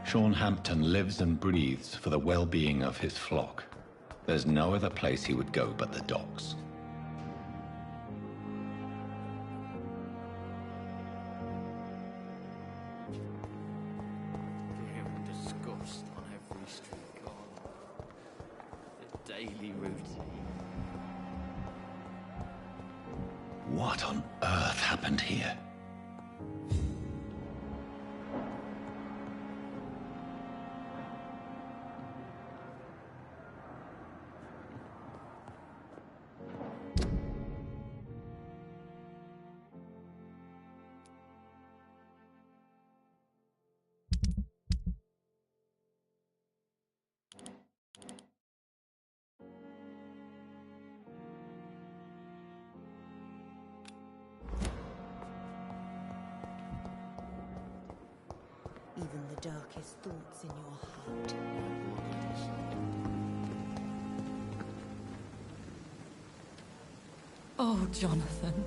Sean Hampton lives and breathes for the well-being of his flock. There's no other place he would go but the docks. Disgust on every street corner. The daily routine. What on earth happened here? Even the darkest thoughts in your heart. Oh, Jonathan,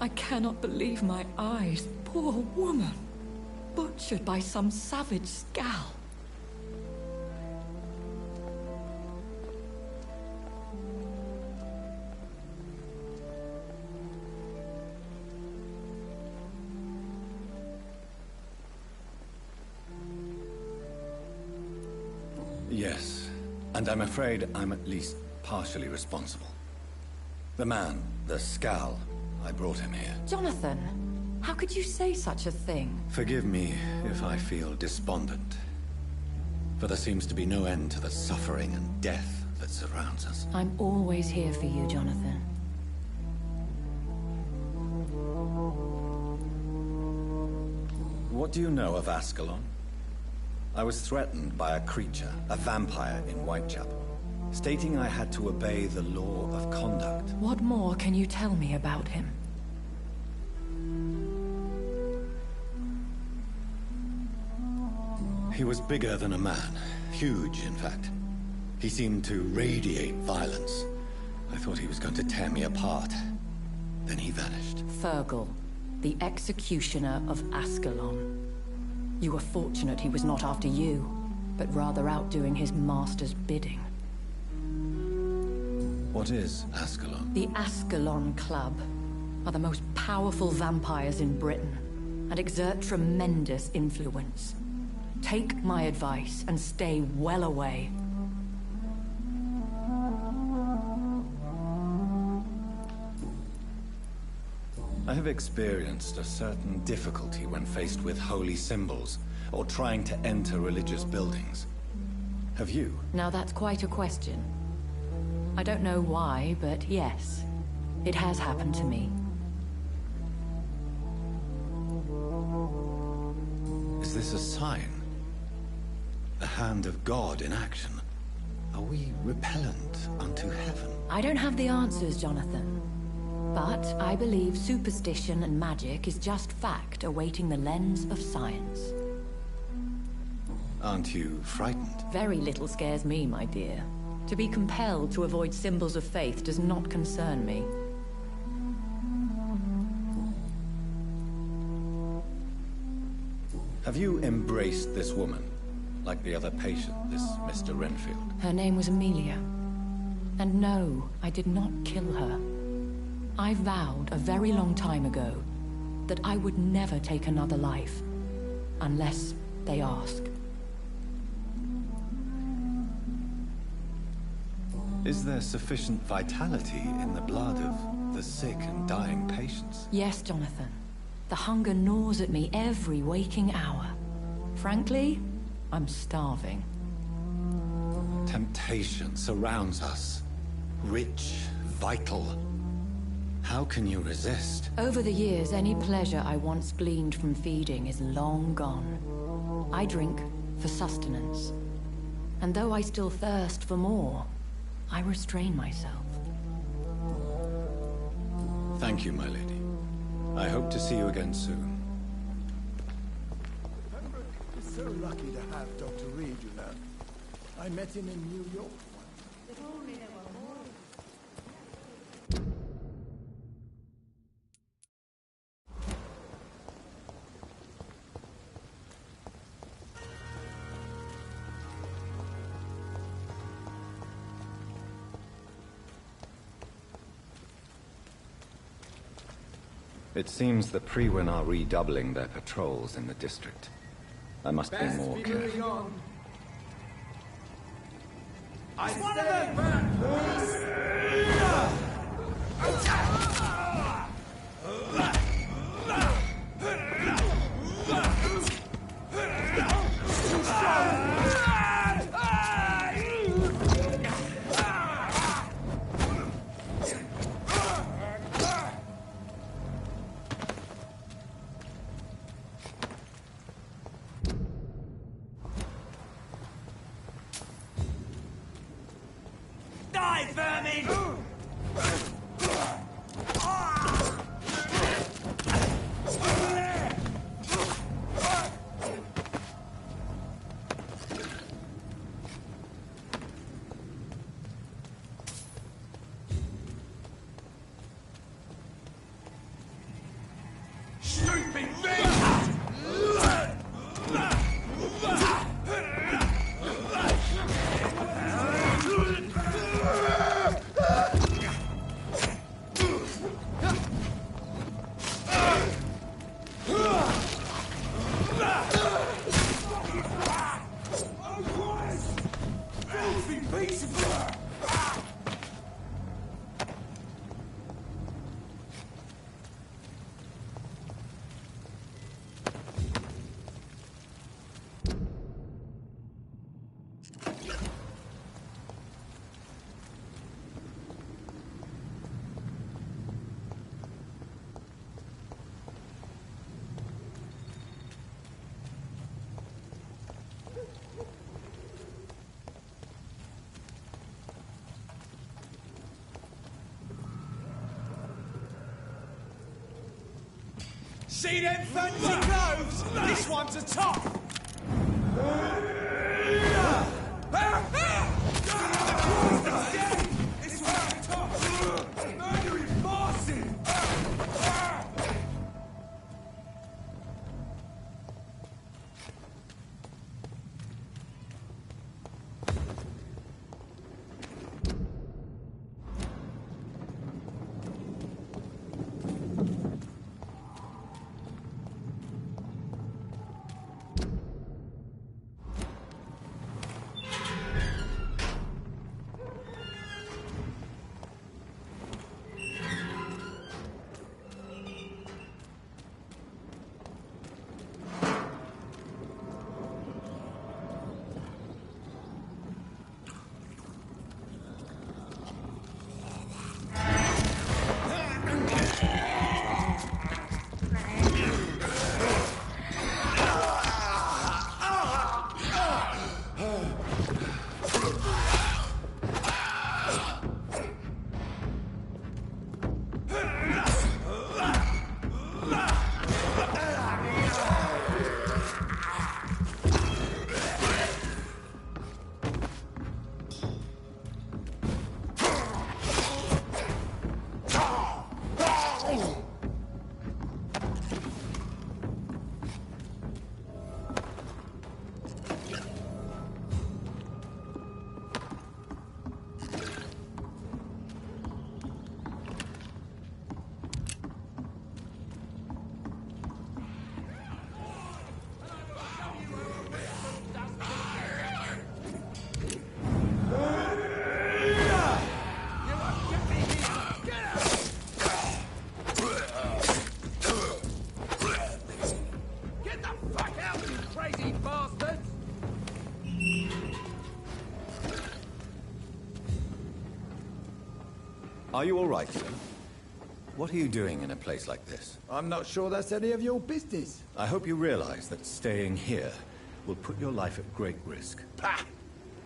I cannot believe my eyes. Poor woman, butchered by some savage scowl. Yes, and I'm afraid I'm at least partially responsible. The man, the Scowl, I brought him here. Jonathan, how could you say such a thing? Forgive me if I feel despondent, for there seems to be no end to the suffering and death that surrounds us. I'm always here for you, Jonathan. What do you know of Ascalon? I was threatened by a creature, a vampire in Whitechapel, stating I had to obey the law of conduct. What more can you tell me about him? He was bigger than a man. Huge, in fact. He seemed to radiate violence. I thought he was going to tear me apart. Then he vanished. Fergal, the executioner of Ascalon. You were fortunate he was not after you, but rather out doing his master's bidding. What is Ascalon? The Ascalon Club are the most powerful vampires in Britain and exert tremendous influence. Take my advice and stay well away. I have experienced a certain difficulty when faced with holy symbols or trying to enter religious buildings. Have you? Now that's quite a question. I don't know why, but yes, it has happened to me. Is this a sign? The hand of God in action? Are we repellent unto heaven? I don't have the answers, Jonathan. But I believe superstition and magic is just fact awaiting the lens of science. Aren't you frightened? Very little scares me, my dear. To be compelled to avoid symbols of faith does not concern me. Have you embraced this woman, like the other patient, this Mr. Renfield? Her name was Amelia. And no, I did not kill her. I vowed a very long time ago that I would never take another life, unless they ask. Is there sufficient vitality in the blood of the sick and dying patients? Yes, Jonathan. The hunger gnaws at me every waking hour. Frankly, I'm starving. Temptation surrounds us. Rich, vital. How can you resist? Over the years, any pleasure I once gleaned from feeding is long gone. I drink for sustenance. And though I still thirst for more, I restrain myself. Thank you, my lady. I hope to see you again soon. Pembroke is so lucky to have Dr. Reed, you know. I met him in New York once. If only there were more. It seems the Priwen are redoubling their patrols in the district. I must be more careful. It's one of them! Die, vermin! Stupid thing! See them fancy clothes? This one's a top! This one's a top! Murdering bastard! Are you all right, sir? What are you doing in a place like this? I'm not sure that's any of your business. I hope you realize that staying here will put your life at great risk. Pah!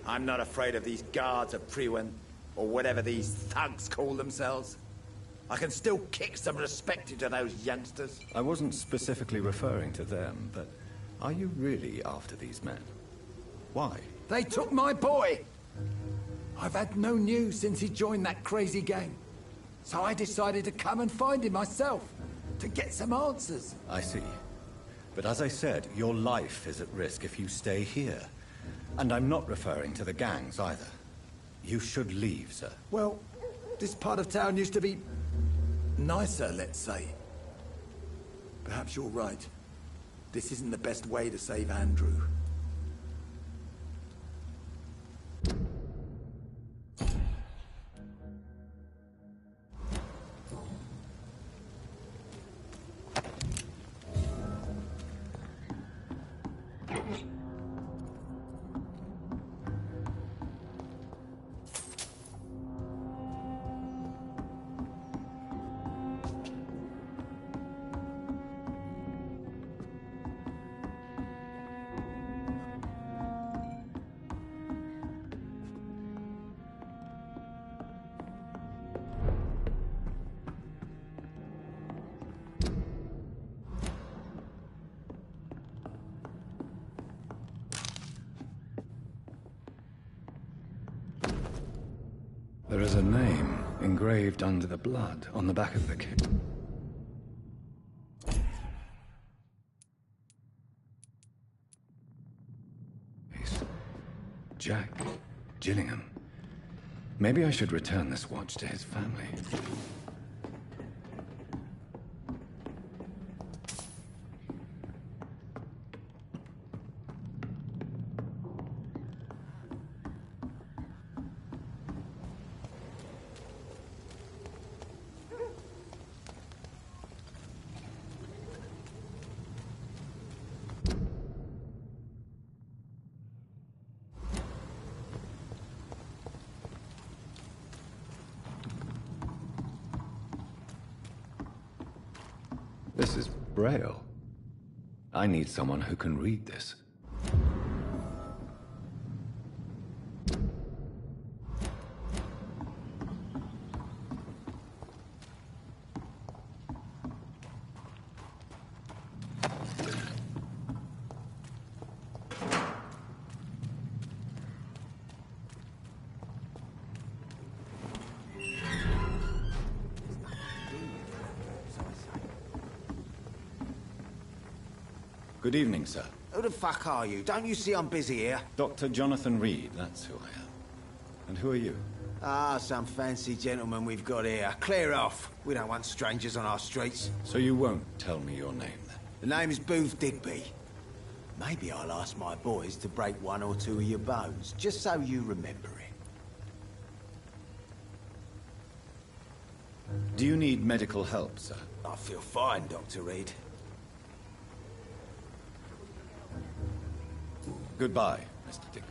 I'm not afraid of these guards of Priwen, or whatever these thugs call themselves. I can still kick some respect into those youngsters. I wasn't specifically referring to them, but are you really after these men? Why? They took my boy! I've had no news since he joined that crazy gang. So I decided to come and find him myself, to get some answers. I see. But as I said, your life is at risk if you stay here. And I'm not referring to the gangs either. You should leave, sir. Well, this part of town used to be nicer, let's say. Perhaps you're right. This isn't the best way to save Andrew. There is a name engraved under the blood on the back of the kit. Jack Gillingham. Maybe I should return this watch to his family. This is Braille. I need someone who can read this. Good evening, sir. Who the fuck are you? Don't you see I'm busy here? Dr. Jonathan Reed, that's who I am. And who are you? Ah, some fancy gentleman we've got here. Clear off. We don't want strangers on our streets. So you won't tell me your name, then? The name is Booth Digby. Maybe I'll ask my boys to break one or two of your bones, just so you remember it. Do you need medical help, sir? I feel fine, Dr. Reed. Goodbye, Mr. Digby.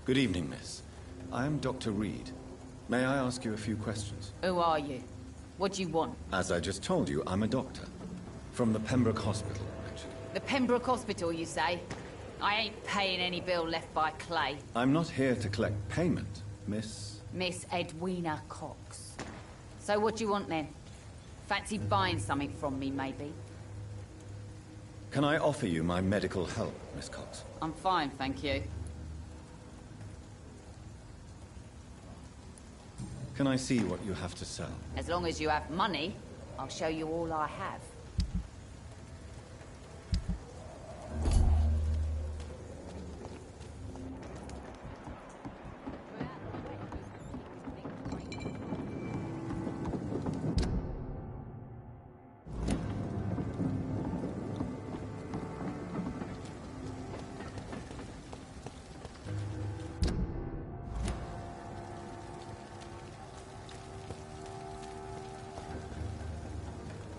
Good evening, miss. I am Dr. Reed. May I ask you a few questions? Who are you? What do you want? As I just told you, I'm a doctor. From the Pembroke Hospital, actually. The Pembroke Hospital, you say? I ain't paying any bill left by Clay. I'm not here to collect payment, miss. Miss Edwina Cox. So what do you want then? Fancy buying something from me, maybe? Can I offer you my medical help, Miss Cox? I'm fine, thank you. Can I see what you have to sell? As long as you have money, I'll show you all I have.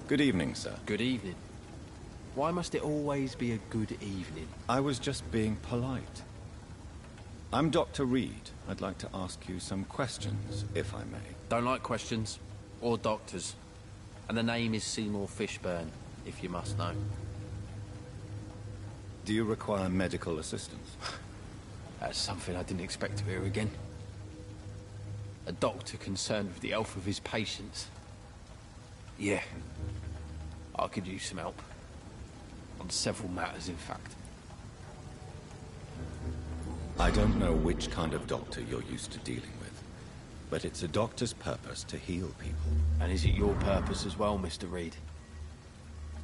Good evening, sir. Good evening. Why must it always be a good evening? I was just being polite. I'm Dr. Reed. I'd like to ask you some questions, if I may. Don't like questions. Or doctors. And the name is Seymour Fishburne, if you must know. Do you require medical assistance? That's something I didn't expect to hear again. A doctor concerned with the health of his patients. Yeah. I could use some help. On several matters, in fact. I don't know which kind of doctor you're used to dealing with, but it's a doctor's purpose to heal people. And is it your purpose as well, Mr. Reed?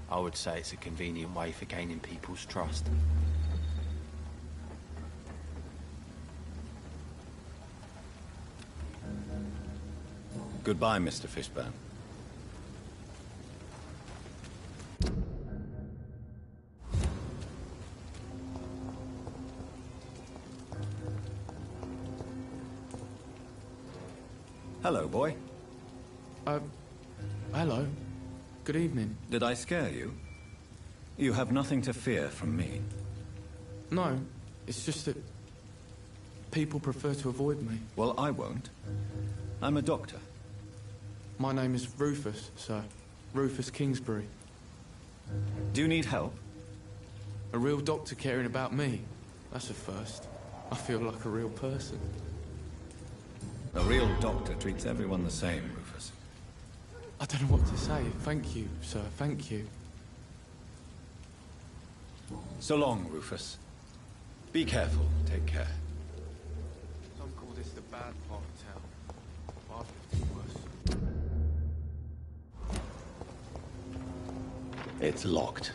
I would say it's a convenient way for gaining people's trust. Goodbye, Mr. Fishburne. Hello, boy. Hello. Good evening. Did I scare you? You have nothing to fear from me. No, it's just that people prefer to avoid me. Well, I won't. I'm a doctor. My name is Rufus, sir. Rufus Kingsbury. Do you need help? A real doctor caring about me. That's a first. I feel like a real person. A real doctor treats everyone the same, Rufus. I don't know what to say. Thank you, sir. Thank you. So long, Rufus. Be careful. Take care. Some call this the bad part of town. I've lived worse. It's locked.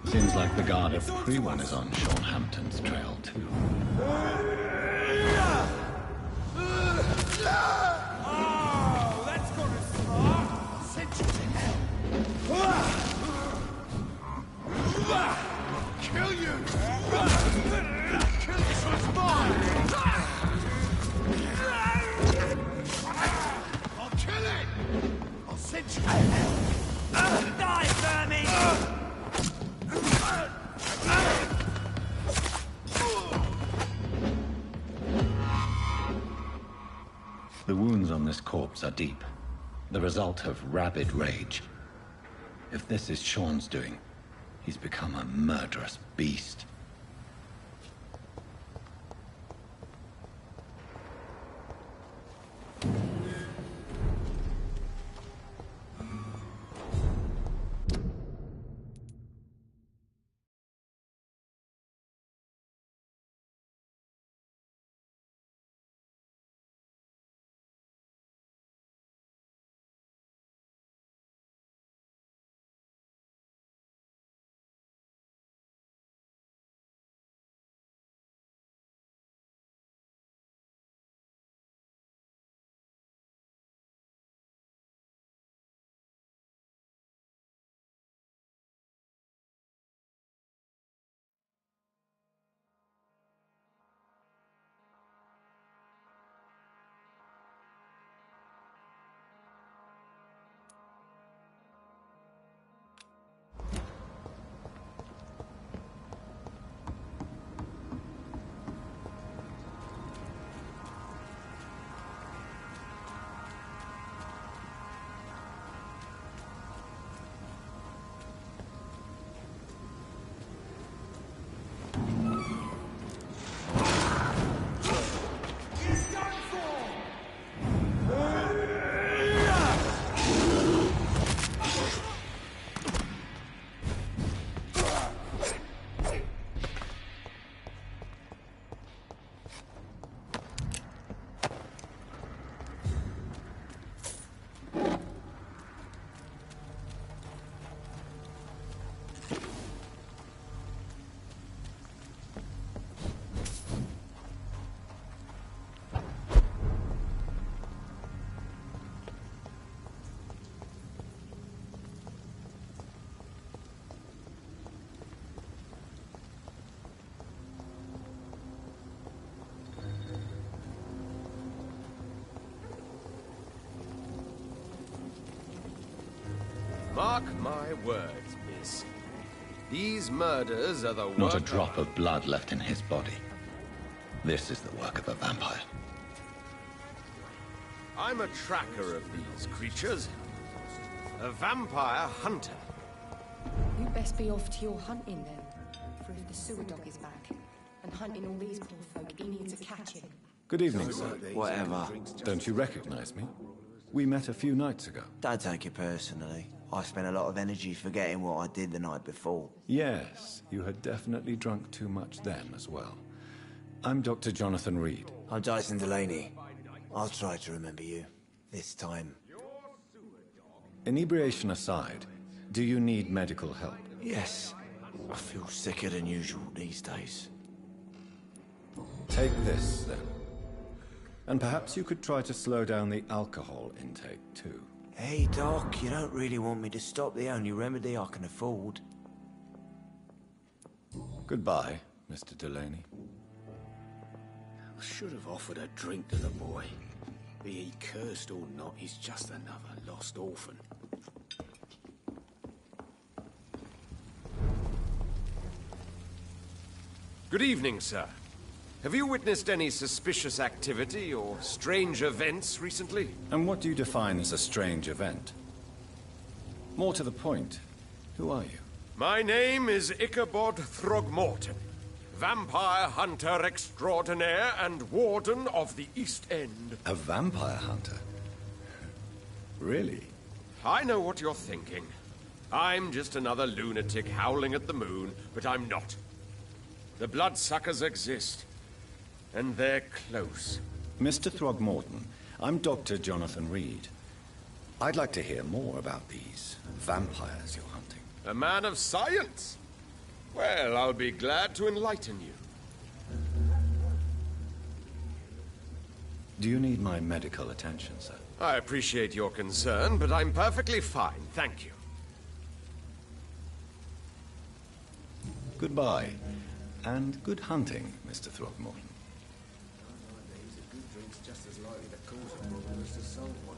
Seems like the guard at Pre-One is on Sean Hampton's trail, too. Oh, that's gonna start. Send you to hell. Kill you. Kill this one's mine. I'll kill it. I'll send you to hell. Die, vermin. The wounds on this corpse are deep, the result of rabid rage. If this is Sean's doing, he's become a murderous beast. Mark my words, miss. These murders are the work Not a drop of blood left in his body. This is the work of a vampire. I'm a tracker of these creatures. A vampire hunter. You best be off to your hunting then. For if the sewer dog is back and hunting all these poor folk, he needs to catch him. Good evening, sir. Whatever. Don't you recognize me? We met a few nights ago. Don't take it personally. I spent a lot of energy forgetting what I did the night before. Yes, you had definitely drunk too much then as well. I'm Dr. Jonathan Reed. I'm Jason Delaney. I'll try to remember you. This time. Inebriation aside, do you need medical help? Yes. I feel sicker than usual these days. Take this, then. And perhaps you could try to slow down the alcohol intake, too. Hey, Doc, you don't really want me to stop the only remedy I can afford. Goodbye, Mr. Delaney. I should have offered a drink to the boy. Be he cursed or not, he's just another lost orphan. Good evening, sir. Have you witnessed any suspicious activity or strange events recently? And what do you define as a strange event? More to the point, who are you? My name is Ichabod Throgmorton, vampire hunter extraordinaire and warden of the East End. A vampire hunter? Really? I know what you're thinking. I'm just another lunatic howling at the moon, but I'm not. The bloodsuckers exist, and they're close. Mr. Throgmorton, I'm Dr. Jonathan Reed. I'd like to hear more about these vampires you're hunting. A man of science? Well, I'll be glad to enlighten you. Do you need my medical attention, sir? I appreciate your concern, but I'm perfectly fine, thank you. Goodbye, and good hunting, Mr. Throgmorton. These are good drinks just as likely to cause a problem as to solve one.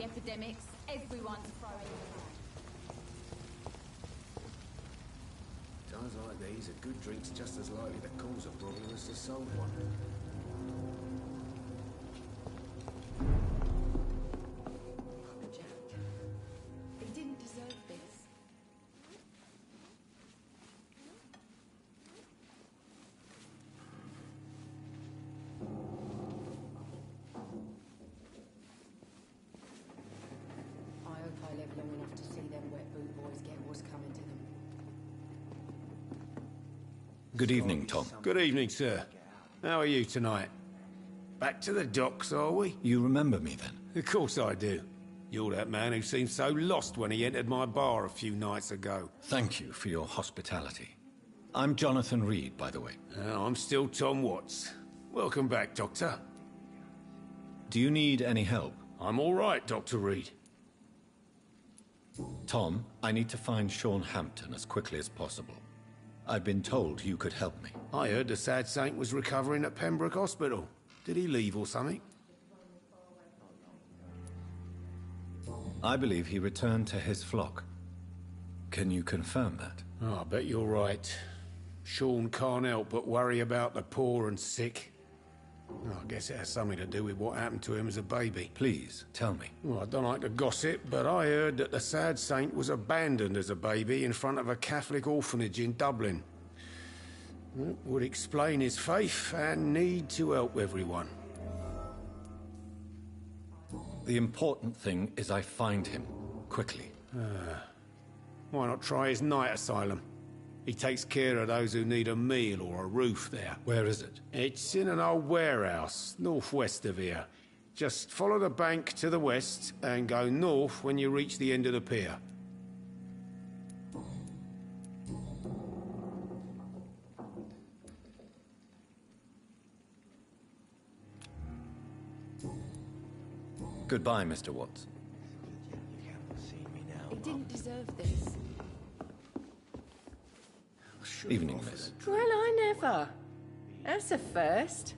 Epidemics, everyone's throwing Times like these are good drinks just as likely to cause a problem as to solve one. Jack, he didn't deserve this. I hope I live long enough to see them wet boot boys get what's coming to them. Good evening, Tom. Good evening, sir. How are you tonight? Back to the docks, are we? You remember me, then? Of course I do. You're that man who seemed so lost when he entered my bar a few nights ago. Thank you for your hospitality. I'm Jonathan Reed, by the way. I'm still Tom Watts. Welcome back, Doctor. Do you need any help? I'm all right, Dr. Reed. Tom, I need to find Sean Hampton as quickly as possible. I've been told you could help me. I heard the sad saint was recovering at Pembroke Hospital. Did he leave or something? I believe he returned to his flock. Can you confirm that? Oh, I bet you're right. Sean can't help but worry about the poor and sick. Oh, I guess it has something to do with what happened to him as a baby. Please, tell me. Well, I don't like to gossip, but I heard that the sad saint was abandoned as a baby in front of a Catholic orphanage in Dublin. That would explain his faith and need to help everyone. The important thing is I find him, quickly. Why not try his night asylum? He takes care of those who need a meal or a roof there. Where is it? It's in an old warehouse, northwest of here. Just follow the bank to the west and go north when you reach the end of the pier. Goodbye, Mr. Watts. He didn't deserve this. Evening, miss. Well, I never. That's a first.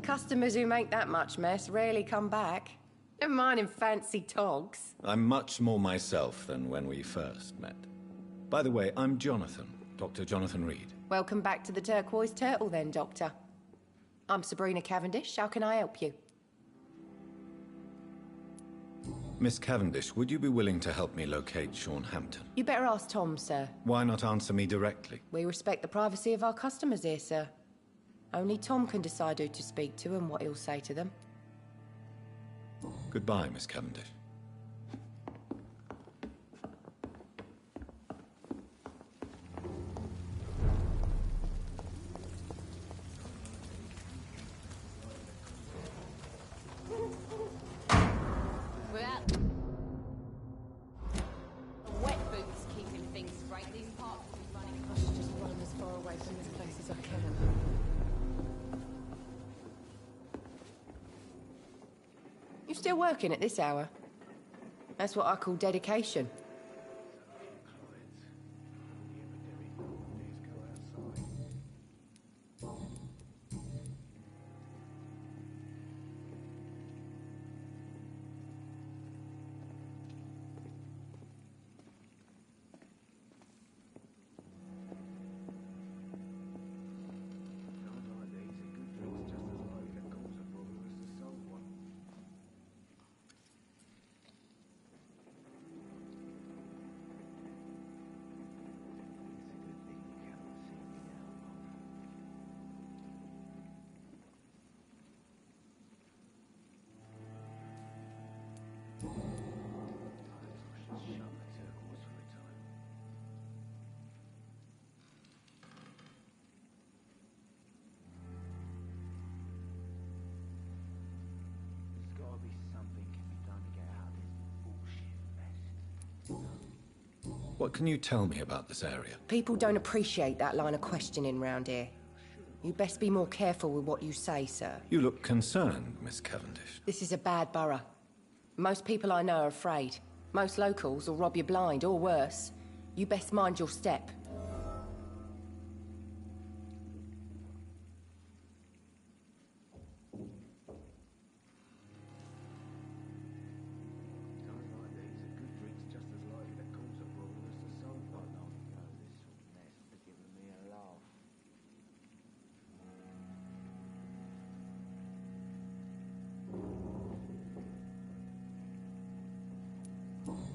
Customers who make that much mess rarely come back. Never mind in fancy togs. I'm much more myself than when we first met. By the way, I'm Jonathan. Dr. Jonathan Reed. Welcome back to the Turquoise Turtle then, Doctor. I'm Sabrina Cavendish. How can I help you? Miss Cavendish, would you be willing to help me locate Sean Hampton? You better ask Tom, sir. Why not answer me directly? We respect the privacy of our customers here, sir. Only Tom can decide who to speak to and what he'll say to them. Goodbye, Miss Cavendish. We're out. The wet boots keeping things straight. These parts will be running. I should just run as far away from this place as I can. You still working at this hour? That's what I call dedication. What can you tell me about this area? People don't appreciate that line of questioning round here. You best be more careful with what you say, sir. You look concerned, Miss Cavendish. This is a bad borough. Most people I know are afraid. Most locals will rob you blind, or worse. You best mind your step.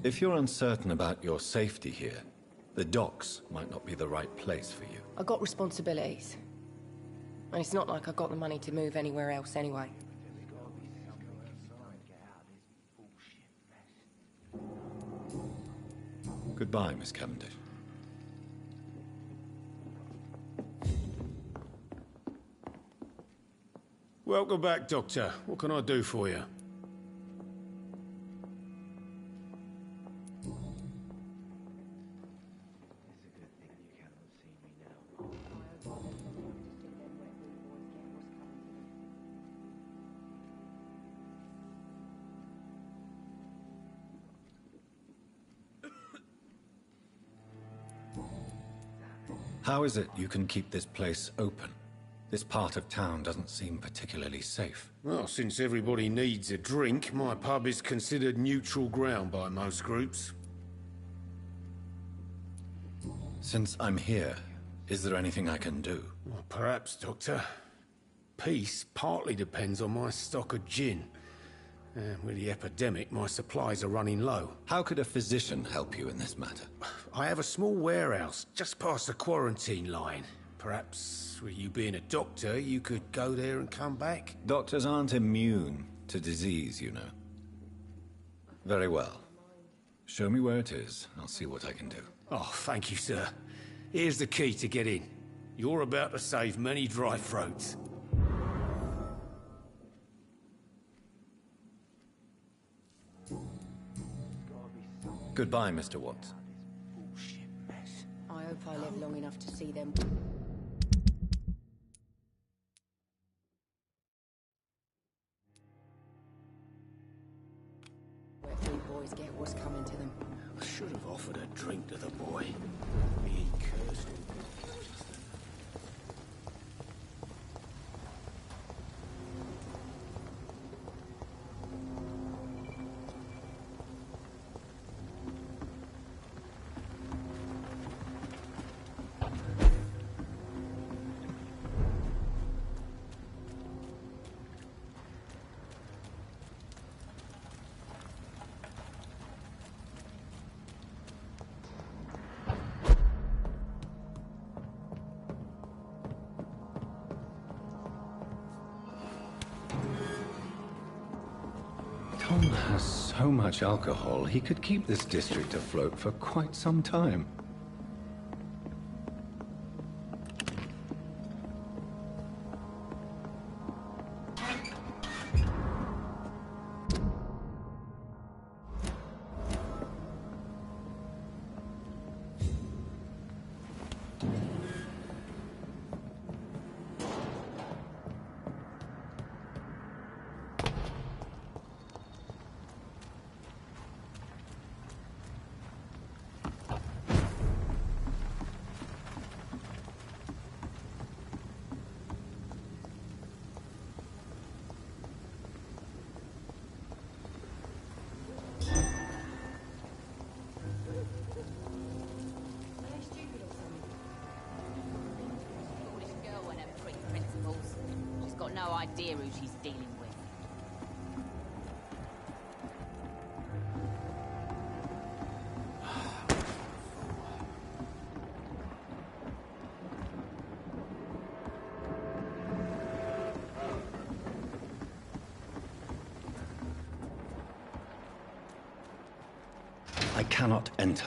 If you're uncertain about your safety here, the docks might not be the right place for you. I got responsibilities. And it's not like I got the money to move anywhere else anyway. Goodbye, Miss Cavendish. Welcome back, Doctor. What can I do for you? How is it you can keep this place open? This part of town doesn't seem particularly safe. Well, since everybody needs a drink, my pub is considered neutral ground by most groups. Since I'm here, is there anything I can do? Well, perhaps, Doctor. Peace partly depends on my stock of gin. With the epidemic, my supplies are running low. How could a physician help you in this matter? I have a small warehouse just past the quarantine line. Perhaps, with you being a doctor, you could go there and come back? Doctors aren't immune to disease, you know. Very well. Show me where it is. I'll see what I can do. Oh, thank you, sir. Here's the key to get in. You're about to save many dry throats. Goodbye, Mr. Watts. I hope I live long enough to see them. Where three boys get what's coming to them. I should have offered a drink to the boy. He cursed him. Sean has so much alcohol, he could keep this district afloat for quite some time. No idea who she's dealing with. I cannot enter.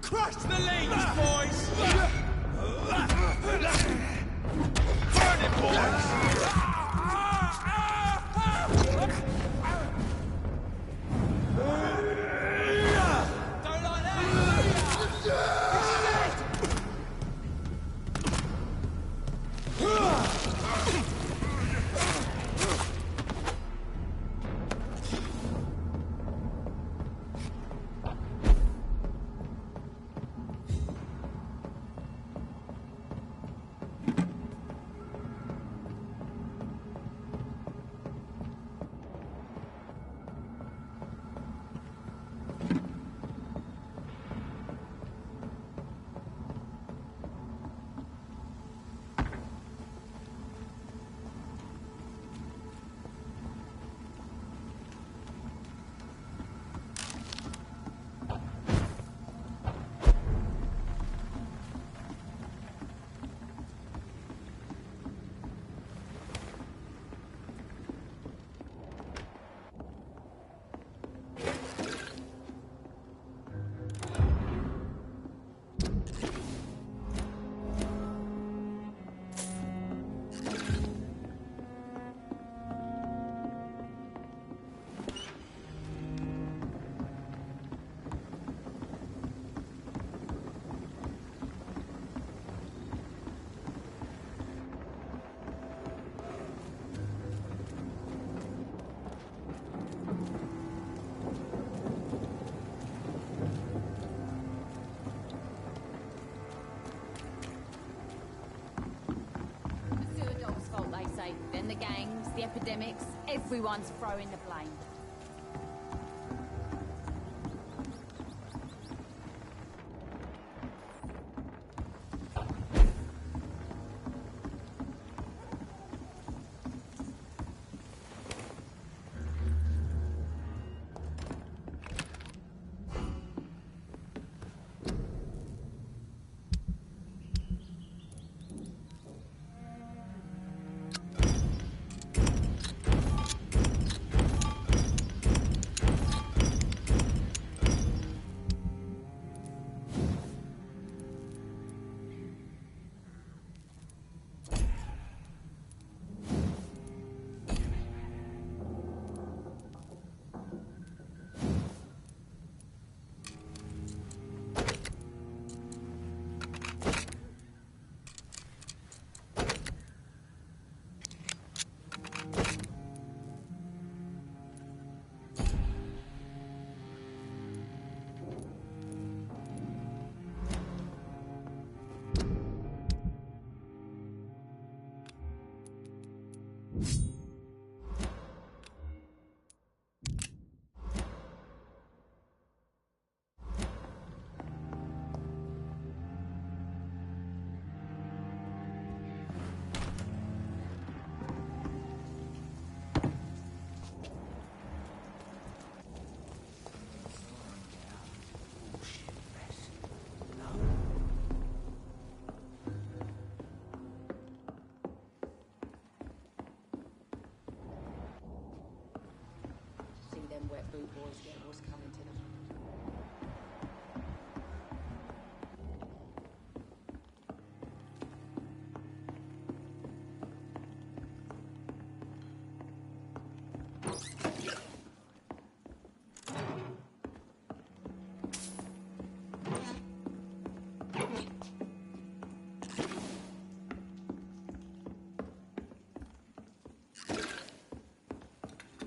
Crush the ladies, boys! Burn it, boys! Don't like that! say. Then the gangs, the epidemics, everyone's throwing the blame. Wet boot boys get what's coming to them.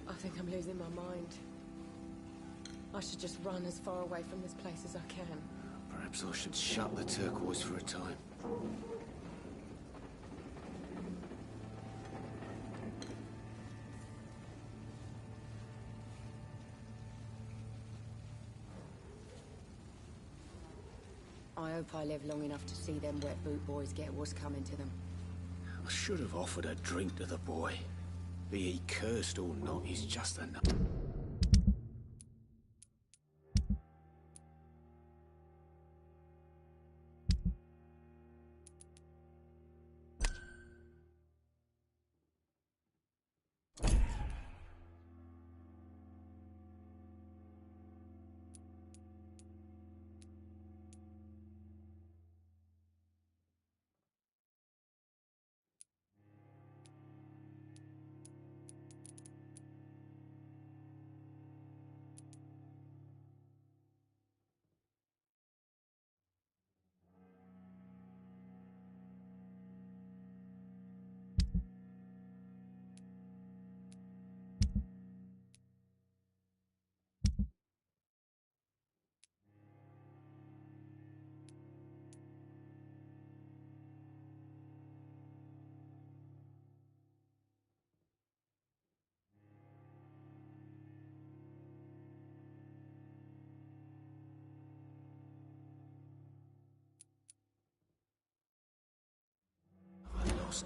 I think I'm losing my mind. I should just run as far away from this place as I can. Perhaps I should shut the turquoise for a time. I hope I live long enough to see them wet boot boys get what's coming to them. I should have offered a drink to the boy. Be he cursed or not, he's just enough.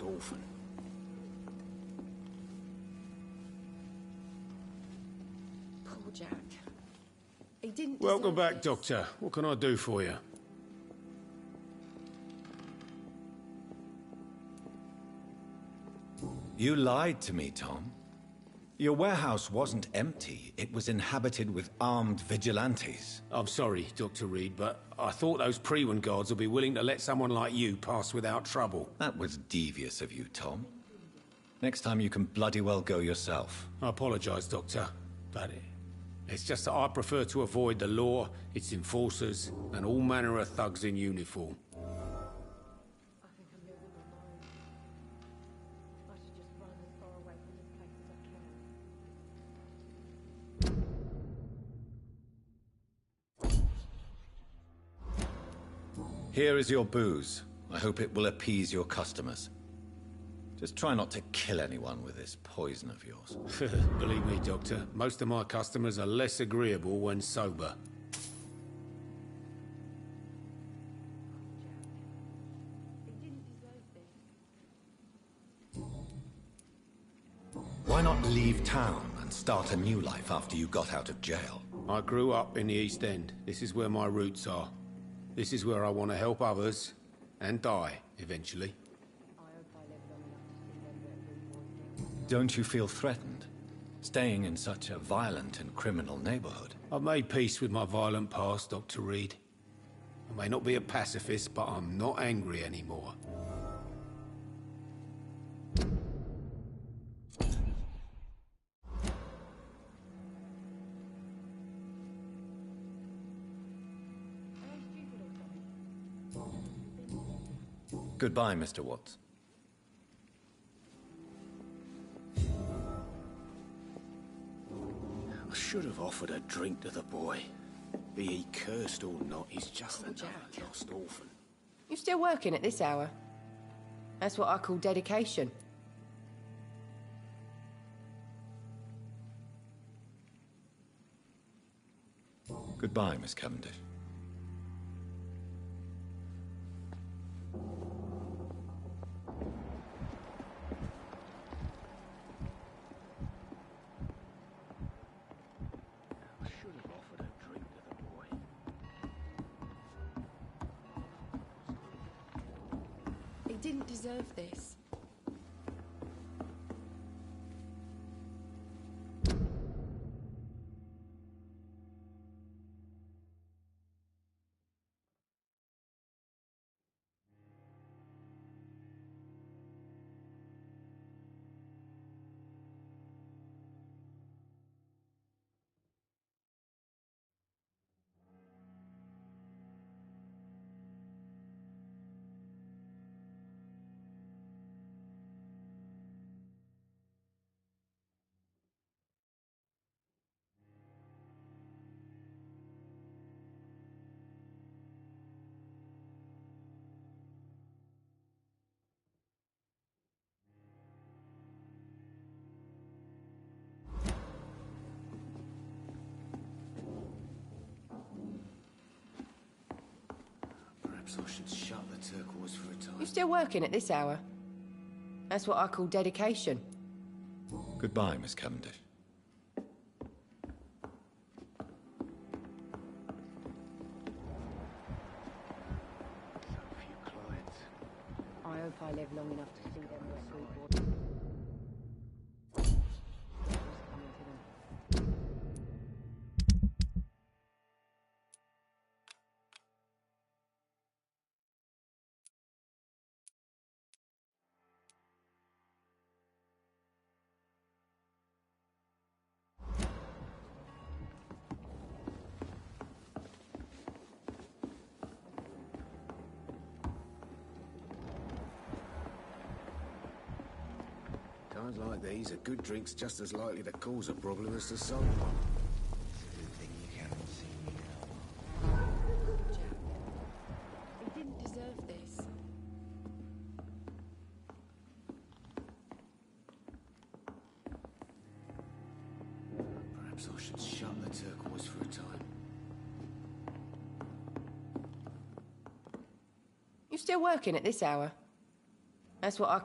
Orphan. Poor Jack. He didn't Welcome deserve back, this. Doctor. What can I do for you? You lied to me, Tom. Your warehouse wasn't empty. It was inhabited with armed vigilantes. I'm sorry, Dr. Reed, but I thought those Prewen guards would be willing to let someone like you pass without trouble. That was devious of you, Tom. Next time you can bloody well go yourself. I apologize, Doctor, but it's just that I prefer to avoid the law, its enforcers, and all manner of thugs in uniform. Here is your booze. I hope it will appease your customers. Just try not to kill anyone with this poison of yours. Believe me, Doctor, most of my customers are less agreeable when sober. Why not leave town and start a new life after you got out of jail? I grew up in the East End. This is where my roots are. This is where I want to help others and die, eventually. Don't you feel threatened, staying in such a violent and criminal neighborhood? I've made peace with my violent past, Dr. Reed. I may not be a pacifist, but I'm not angry anymore. Goodbye, Mr. Watts. I should have offered a drink to the boy. Be he cursed or not, he's just another lost orphan. You still working at this hour? That's what I call dedication. Goodbye, Miss Cavendish. He didn't deserve this. Perhaps I should shut the turquoise for a time. You still working at this hour? That's what I call dedication. Goodbye, Miss Cavendish. I hope I live long enough to see them with Sweetwater. Times like these, a good drink's just as likely to cause a problem as to solve one. He didn't deserve this. Perhaps I should shut the turquoise for a time. You still working at this hour? That's what I...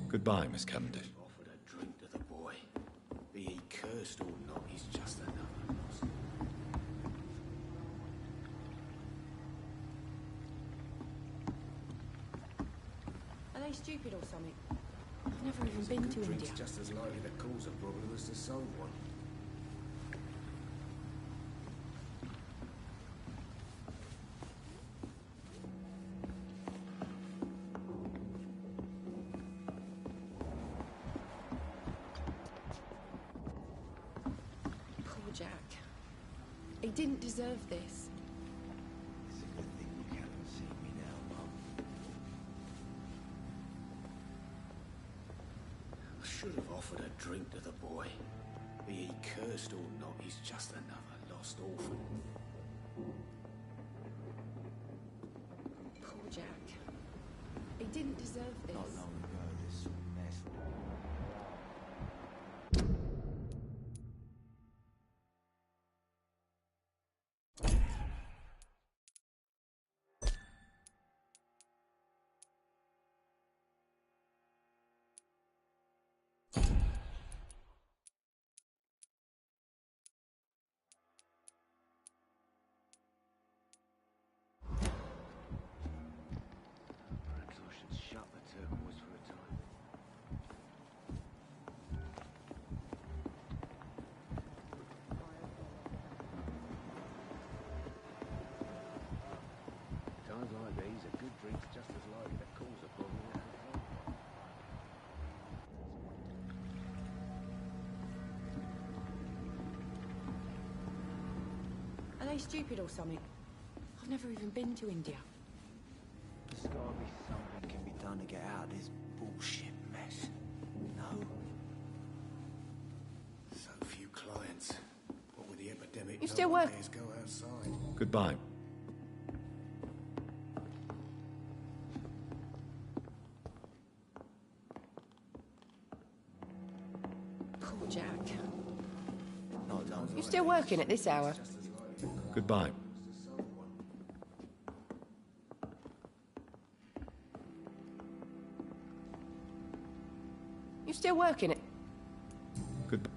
Goodbye, Miss Cavendish. Offered a drink to the boy. Be he cursed or not, he's just another lost. Are they stupid or something? I've never even been to India. Just as likely to cause a problem as to solve one. Poor Jack. He didn't deserve this. It's a good thing you can't see me now, Mum. I should have offered a drink to the boy. Be he cursed or not, he's just another lost orphan. deserve this. Not long ago, this sort of mess. Perhaps I should shut the turquoise for a time. Times like these, a good drink's just as likely to cause a problem as a drunk one. Are they stupid or something? I've never even been to India. There's gotta be something can be done to get out of this bullshit mess. No? So few clients. What with the epidemic, You no still one work? dares go outside. Goodbye. Poor Jack. Not long You still working at this hour? Goodbye. You still working at... Goodbye.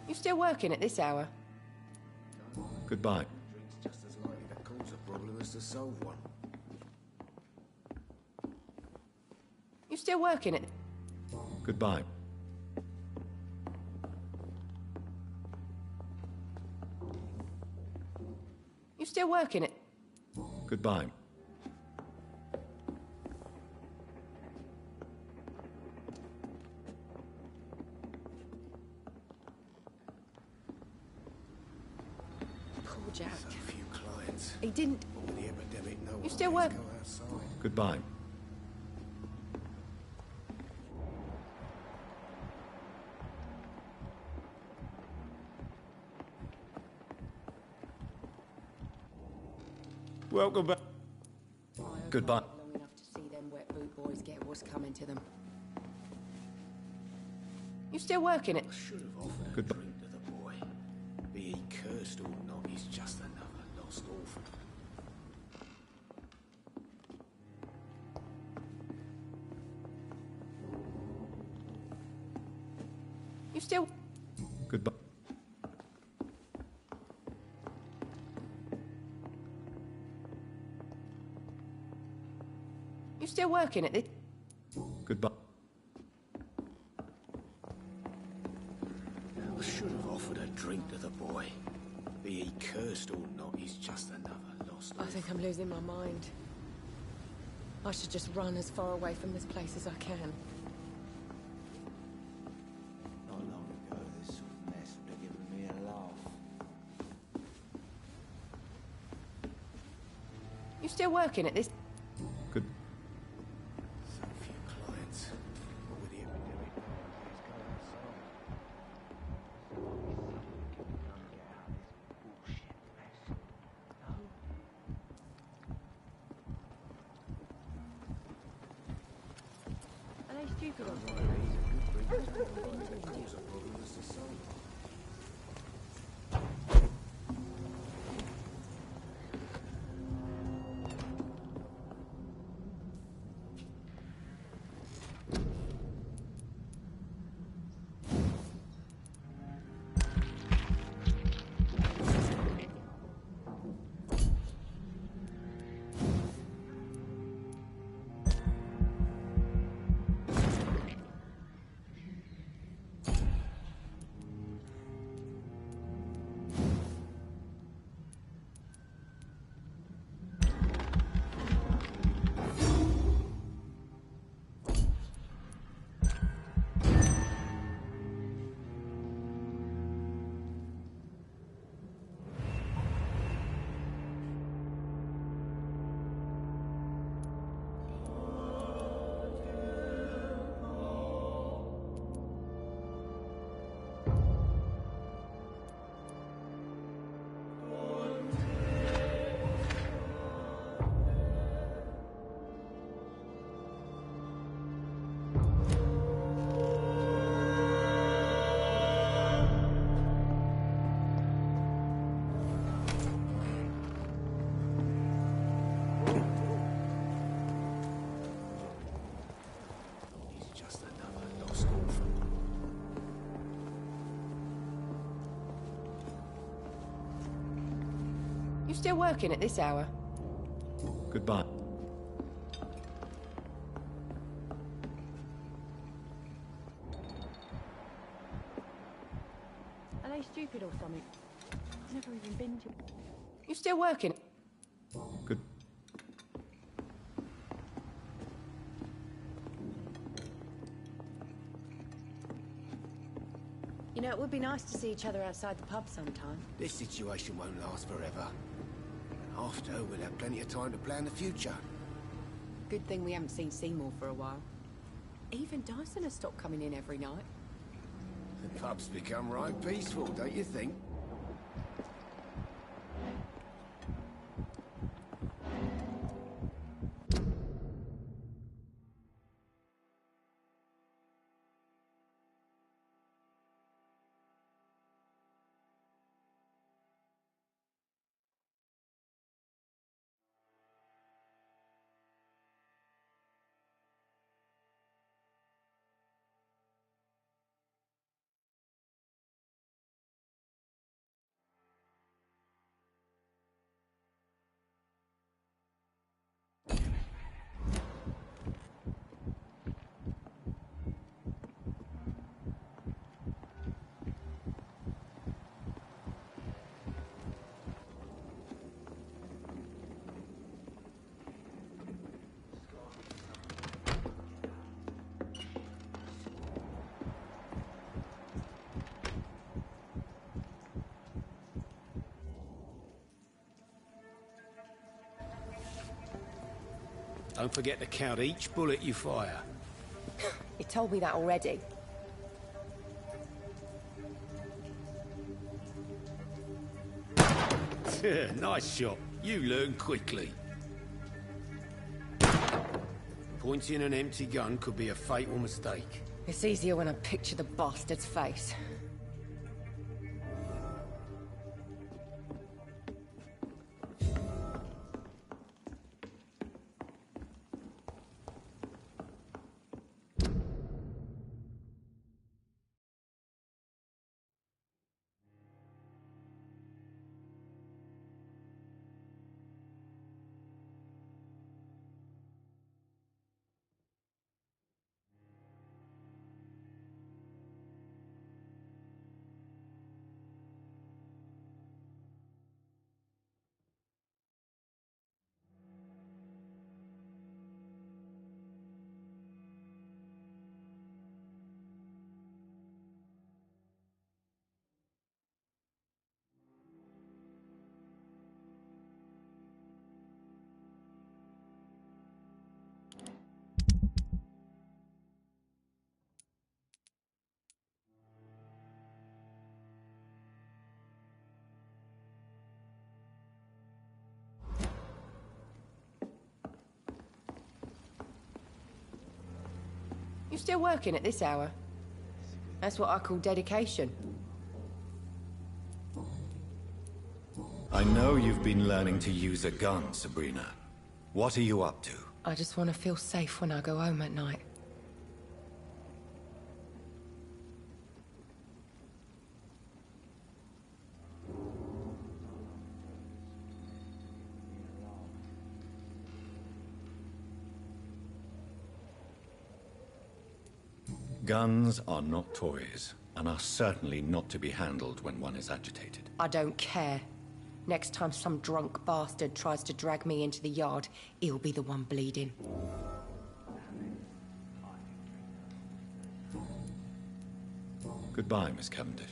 You still working at this hour? Goodbye. Drink's just as likely to cause a problem as to solve one. You still working at... Goodbye. You still working at... Goodbye. Poor Jack. So few clients. He didn't... What with the epidemic, no one still dares work- go outside. Goodbye. Welcome back. Goodbye. Long enough to see them wet boot boys get what's coming to them. You still working at... I should have offered a Goodbye. drink to the boy. Be he cursed or not, he's just another lost orphan. You still... Goodbye. You still working at this... Goodbye. I should have offered a drink to the boy. Be he cursed or not, he's just another lost I orphan. think I'm losing my mind. I should just run as far away from this place as I can. Not long ago, this sort of mess would have given me a laugh. You still working at this... Good. So few clients. What with the epidemic, no one dares go outside. Can be done to get out of this bullshit mess. No? Are they stupid or Times like these, a good drink's just as likely to Cause a problem as to solve one. still working at this hour? Goodbye. Are they stupid or something? I've never even been to... You still working? Good. You know, it would be nice to see each other outside the pub sometime. This situation won't last forever. After, we'll have plenty of time to plan the future. Good thing we haven't seen Seymour for a while. Even Dyson has stopped coming in every night. The pub's become right peaceful, don't you think? Don't forget to count each bullet you fire. You told me that already. Nice shot. You learn quickly. Pointing an empty gun could be a fatal mistake. It's easier when I picture the bastard's face. You still working at this hour? That's what I call dedication. I know you've been learning to use a gun, Sabrina. What are you up to? I just want to feel safe when I go home at night. Guns are not toys, and are certainly not to be handled when one is agitated. I don't care. Next time some drunk bastard tries to drag me into the yard, he'll be the one bleeding. Goodbye, Miss Cavendish.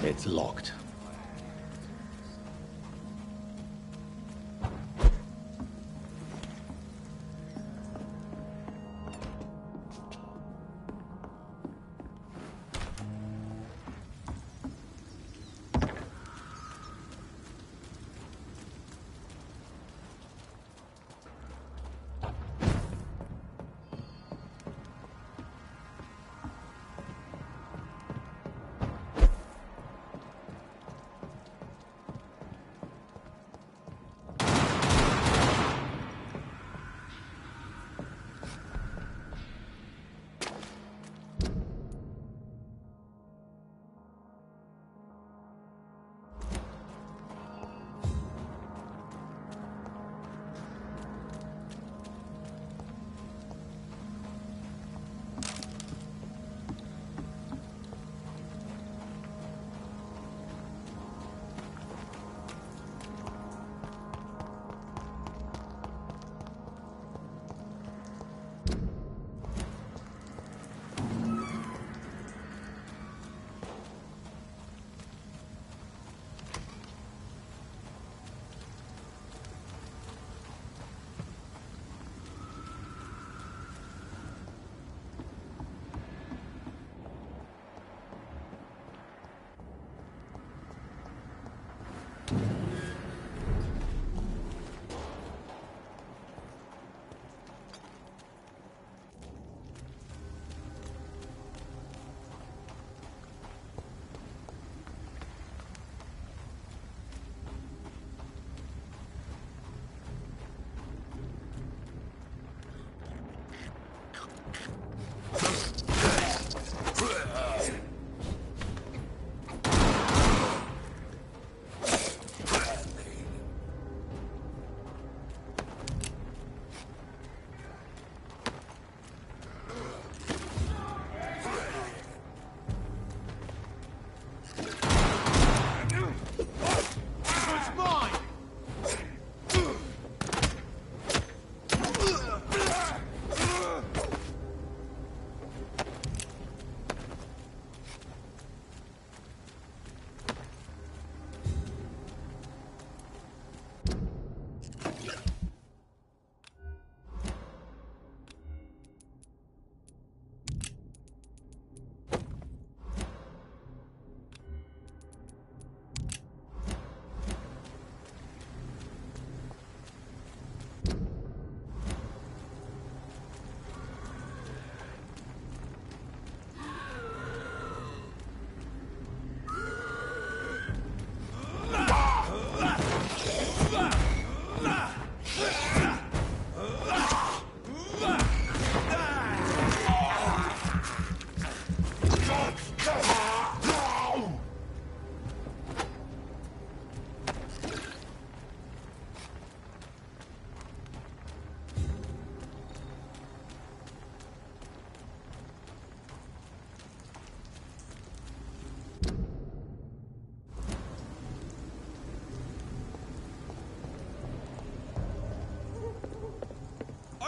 It's locked.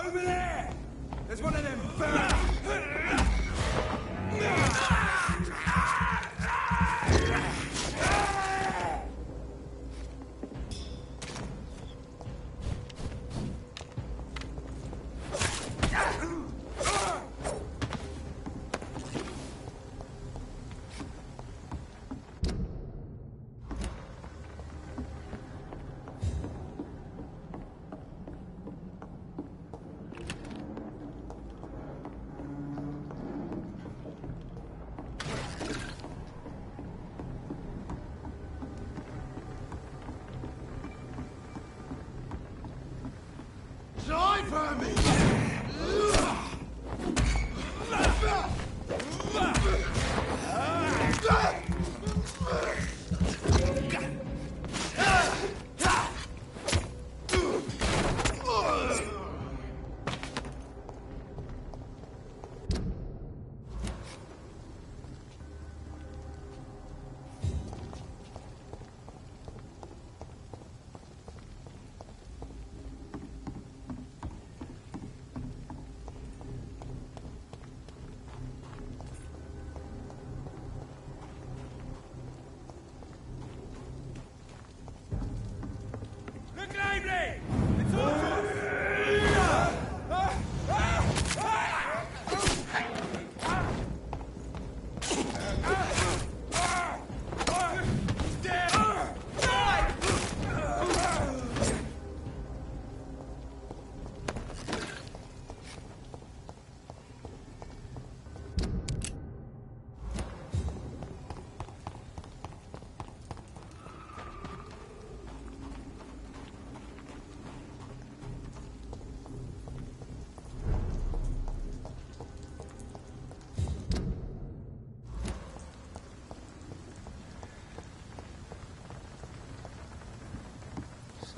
Over there! There's one of them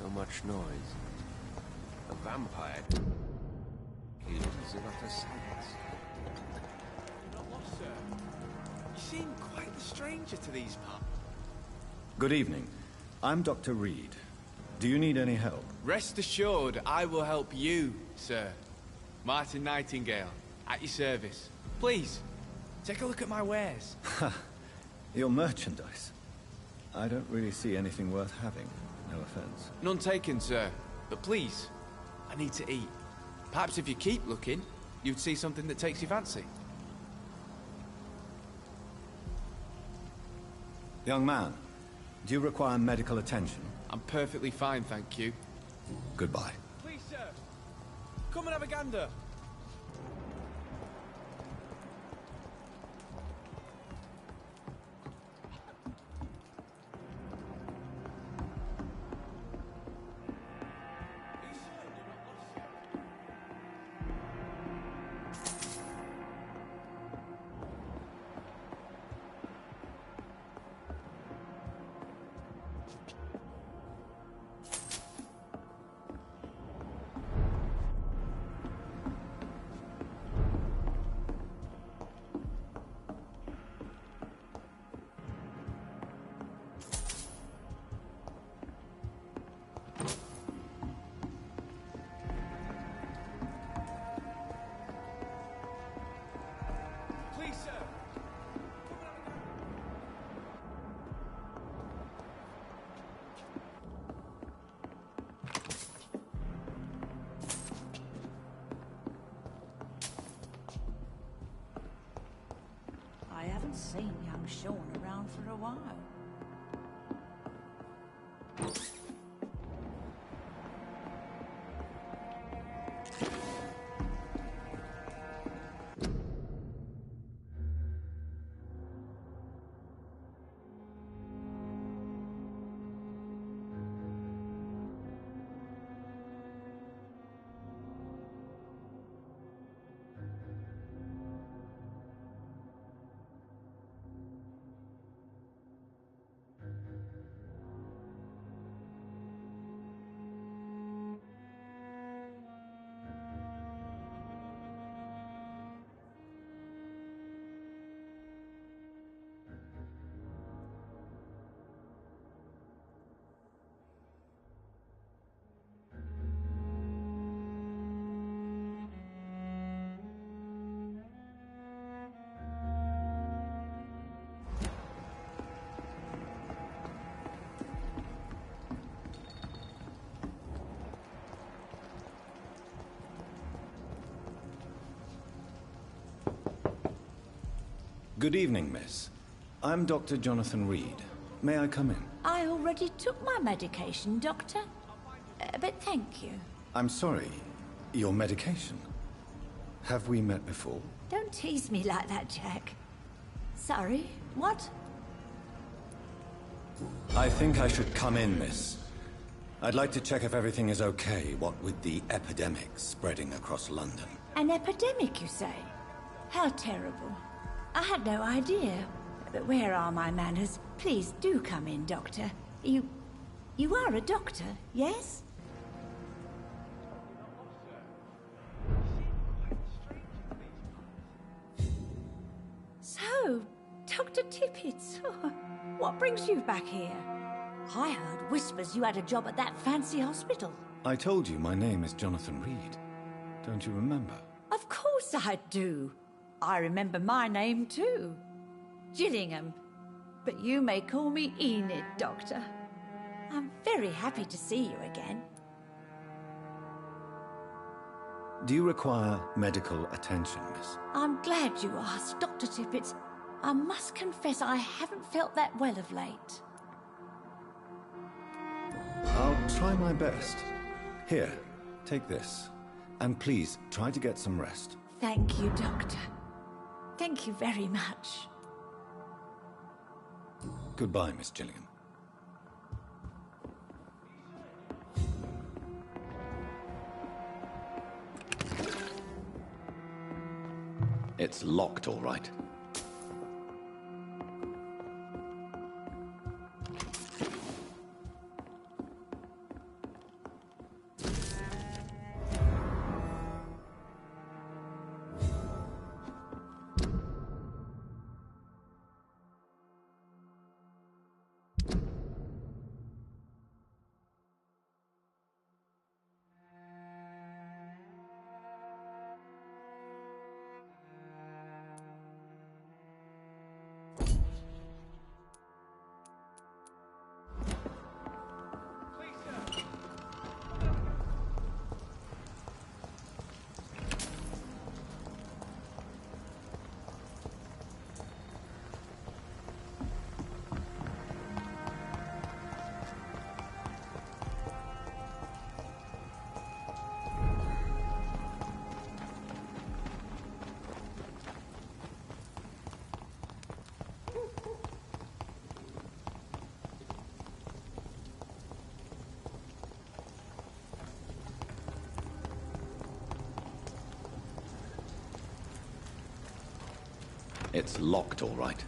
So much noise. A vampire kills in utter silence. You're not lost, sir. You seem quite the stranger to these parts. Good evening. I'm Dr. Reed. Do you need any help? Rest assured, I will help you, sir. Martin Nightingale, at your service. Please, take a look at my wares. Your merchandise. I don't really see anything worth having. No offense. None taken, sir. But please, I need to eat. Perhaps if you keep looking, you'd see something that takes your fancy. Young man, do you require medical attention? I'm perfectly fine, thank you. Goodbye. Please, sir. Come and have a gander. Please, sir. I haven't seen young Sean around for a while. Good evening, miss. I'm Dr. Jonathan Reed. May I come in? I already took my medication, Doctor. But thank you. I'm sorry. Your medication? Have we met before? Don't tease me like that, Jack. Sorry, what? I think I should come in, miss. I'd like to check if everything is okay, what with the epidemic spreading across London. An epidemic, you say? How terrible. I had no idea. But where are my manners? Please do come in, Doctor. You are a doctor, yes? So, Dr. Tippett, what brings you back here? I heard whispers you had a job at that fancy hospital. I told you my name is Jonathan Reed. Don't you remember? Of course I do. I remember my name too. Gillingham. But you may call me Enid, Doctor. I'm very happy to see you again. Do you require medical attention, miss? I'm glad you asked, Dr. Tippett. I must confess I haven't felt that well of late. I'll try my best. Here, take this. And please, try to get some rest. Thank you, Doctor. Thank you very much. Goodbye, Miss Gillingham. It's locked, all right. It's locked, all right.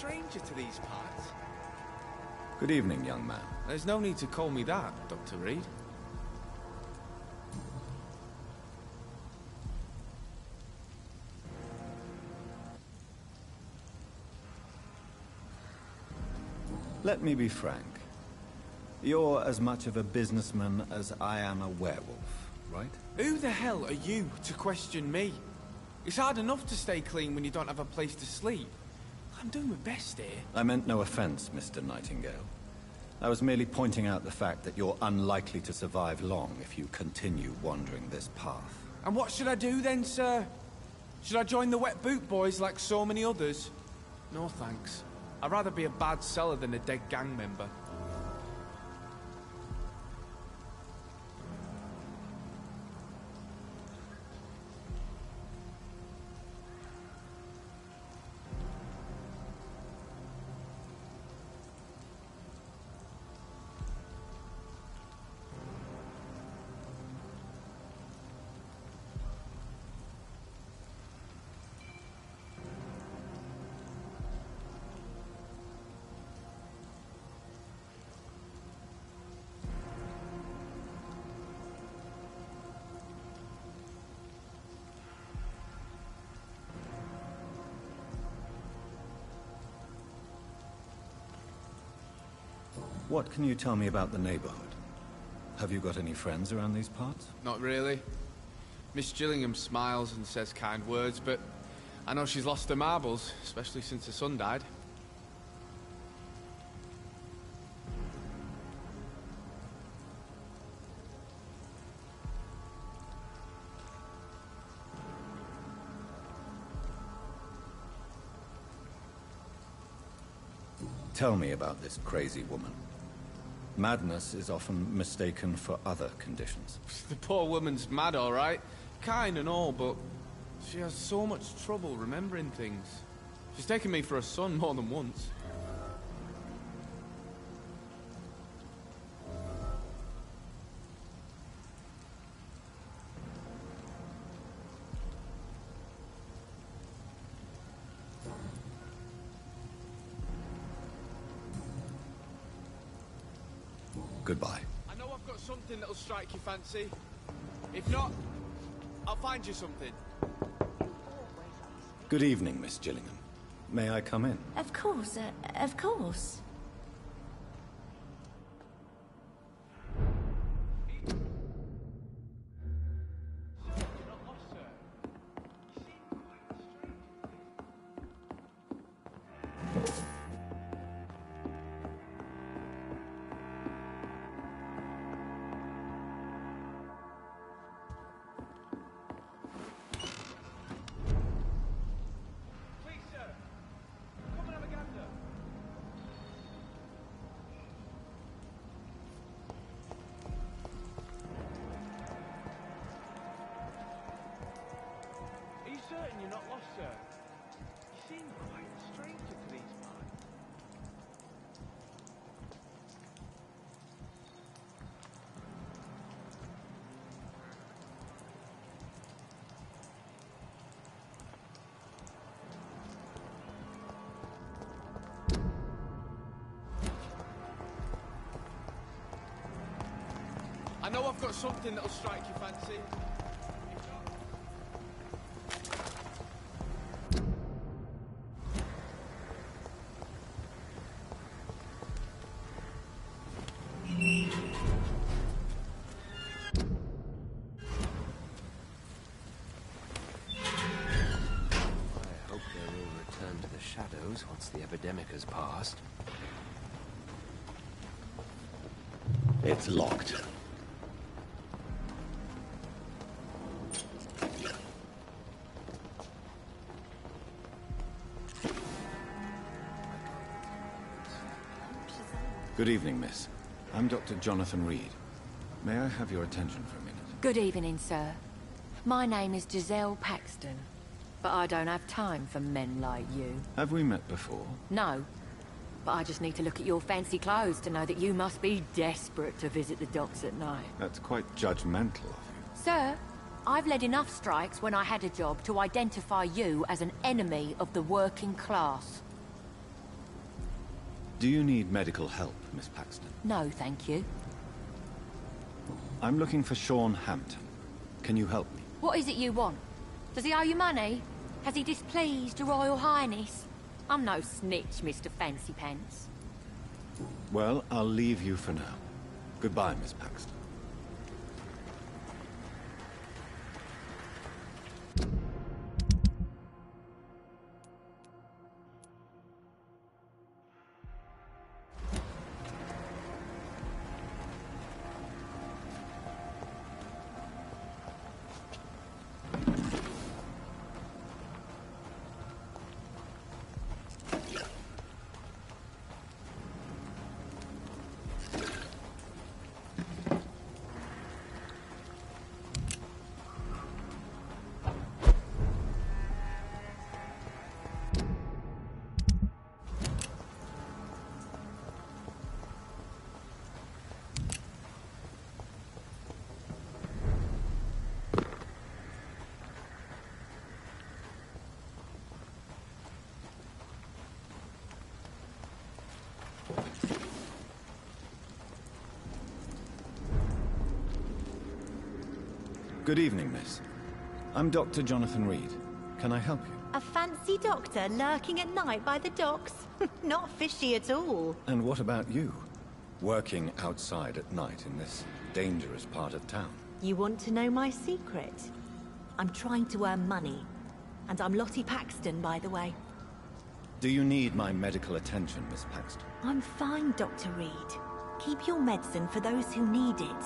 stranger to these parts. Good evening, young man. There's no need to call me that, Dr. Reed. Let me be frank. You're as much of a businessman as I am a werewolf, right? Who the hell are you to question me? It's hard enough to stay clean when you don't have a place to sleep. I'm doing my best here. I meant no offense, Mr. Nightingale. I was merely pointing out the fact that you're unlikely to survive long if you continue wandering this path. And what should I do then, sir? Should I join the Wet Boot Boys like so many others? No thanks. I'd rather be a bad seller than a dead gang member. What can you tell me about the neighborhood? Have you got any friends around these parts? Not really. Miss Gillingham smiles and says kind words, but I know she's lost her marbles, especially since her son died. Tell me about this crazy woman. Madness is often mistaken for other conditions. The poor woman's mad, all right. Kind and all, but she has so much trouble remembering things. She's taken me for a son more than once. Goodbye. I know I've got something that'll strike your fancy. If not, I'll find you something. Good evening, Miss Gillingham. May I come in? Of course, of course. Certain you're not lost, sir? You seem quite a stranger to these parts. I know I've got something that'll strike your fancy. Once the epidemic has passed. It's locked. Good evening, miss. I'm Dr. Jonathan Reed. May I have your attention for a minute? Good evening, sir. My name is Giselle Paxton, but I don't have time for men like you. Have we met before? No, but I just need to look at your fancy clothes to know that you must be desperate to visit the docks at night. That's quite judgmental of you. Sir, I've led enough strikes when I had a job to identify you as an enemy of the working class. Do you need medical help, Miss Paxton? No, thank you. I'm looking for Sean Hampton. Can you help me? What is it you want? Does he owe you money? Has he displeased your Royal Highness? I'm no snitch, Mr. Fancy Pants. Well, I'll leave you for now. Goodbye, Miss Paxton. Good evening, miss. I'm Dr. Jonathan Reed. Can I help you? A fancy doctor lurking at night by the docks? Not fishy at all. And what about you? Working outside at night in this dangerous part of town? You want to know my secret? I'm trying to earn money. And I'm Lottie Paxton, by the way. Do you need my medical attention, Miss Paxton? I'm fine, Dr. Reed. Keep your medicine for those who need it.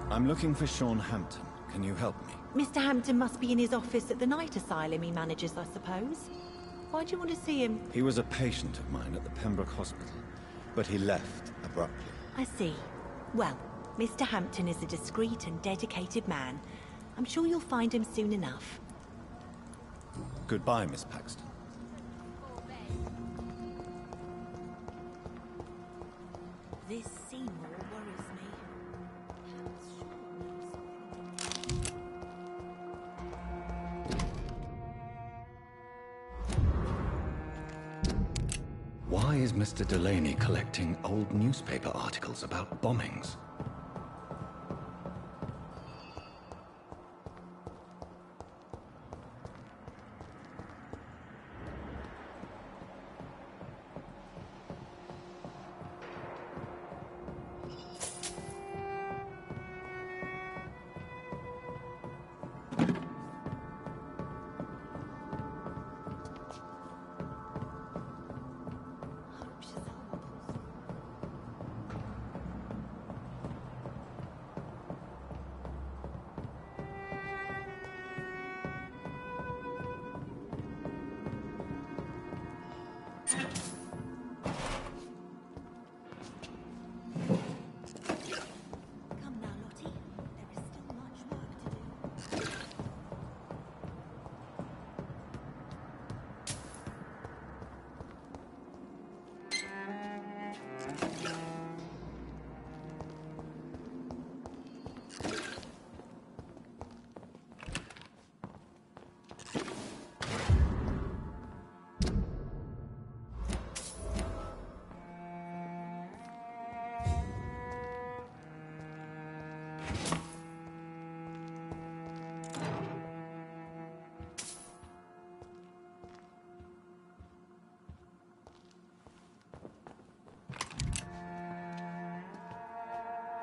I'm looking for Sean Hampton. Can you help me? Mr. Hampton must be in his office at the night asylum he manages, I suppose. Why do you want to see him? He was a patient of mine at the Pembroke Hospital, but he left abruptly. I see. Well, Mr. Hampton is a discreet and dedicated man. I'm sure you'll find him soon enough. Goodbye, Miss Paxton. This Seymour worries me. Why is Mr. Delaney collecting old newspaper articles about bombings?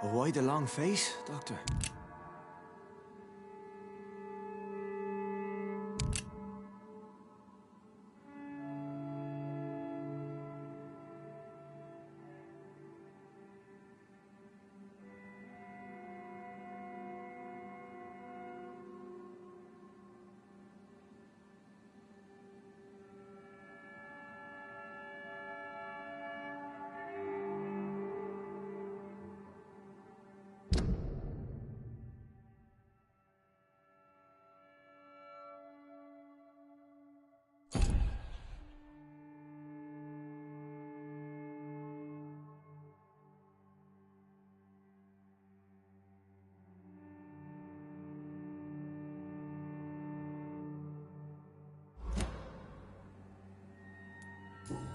Avoid the long face, Doctor.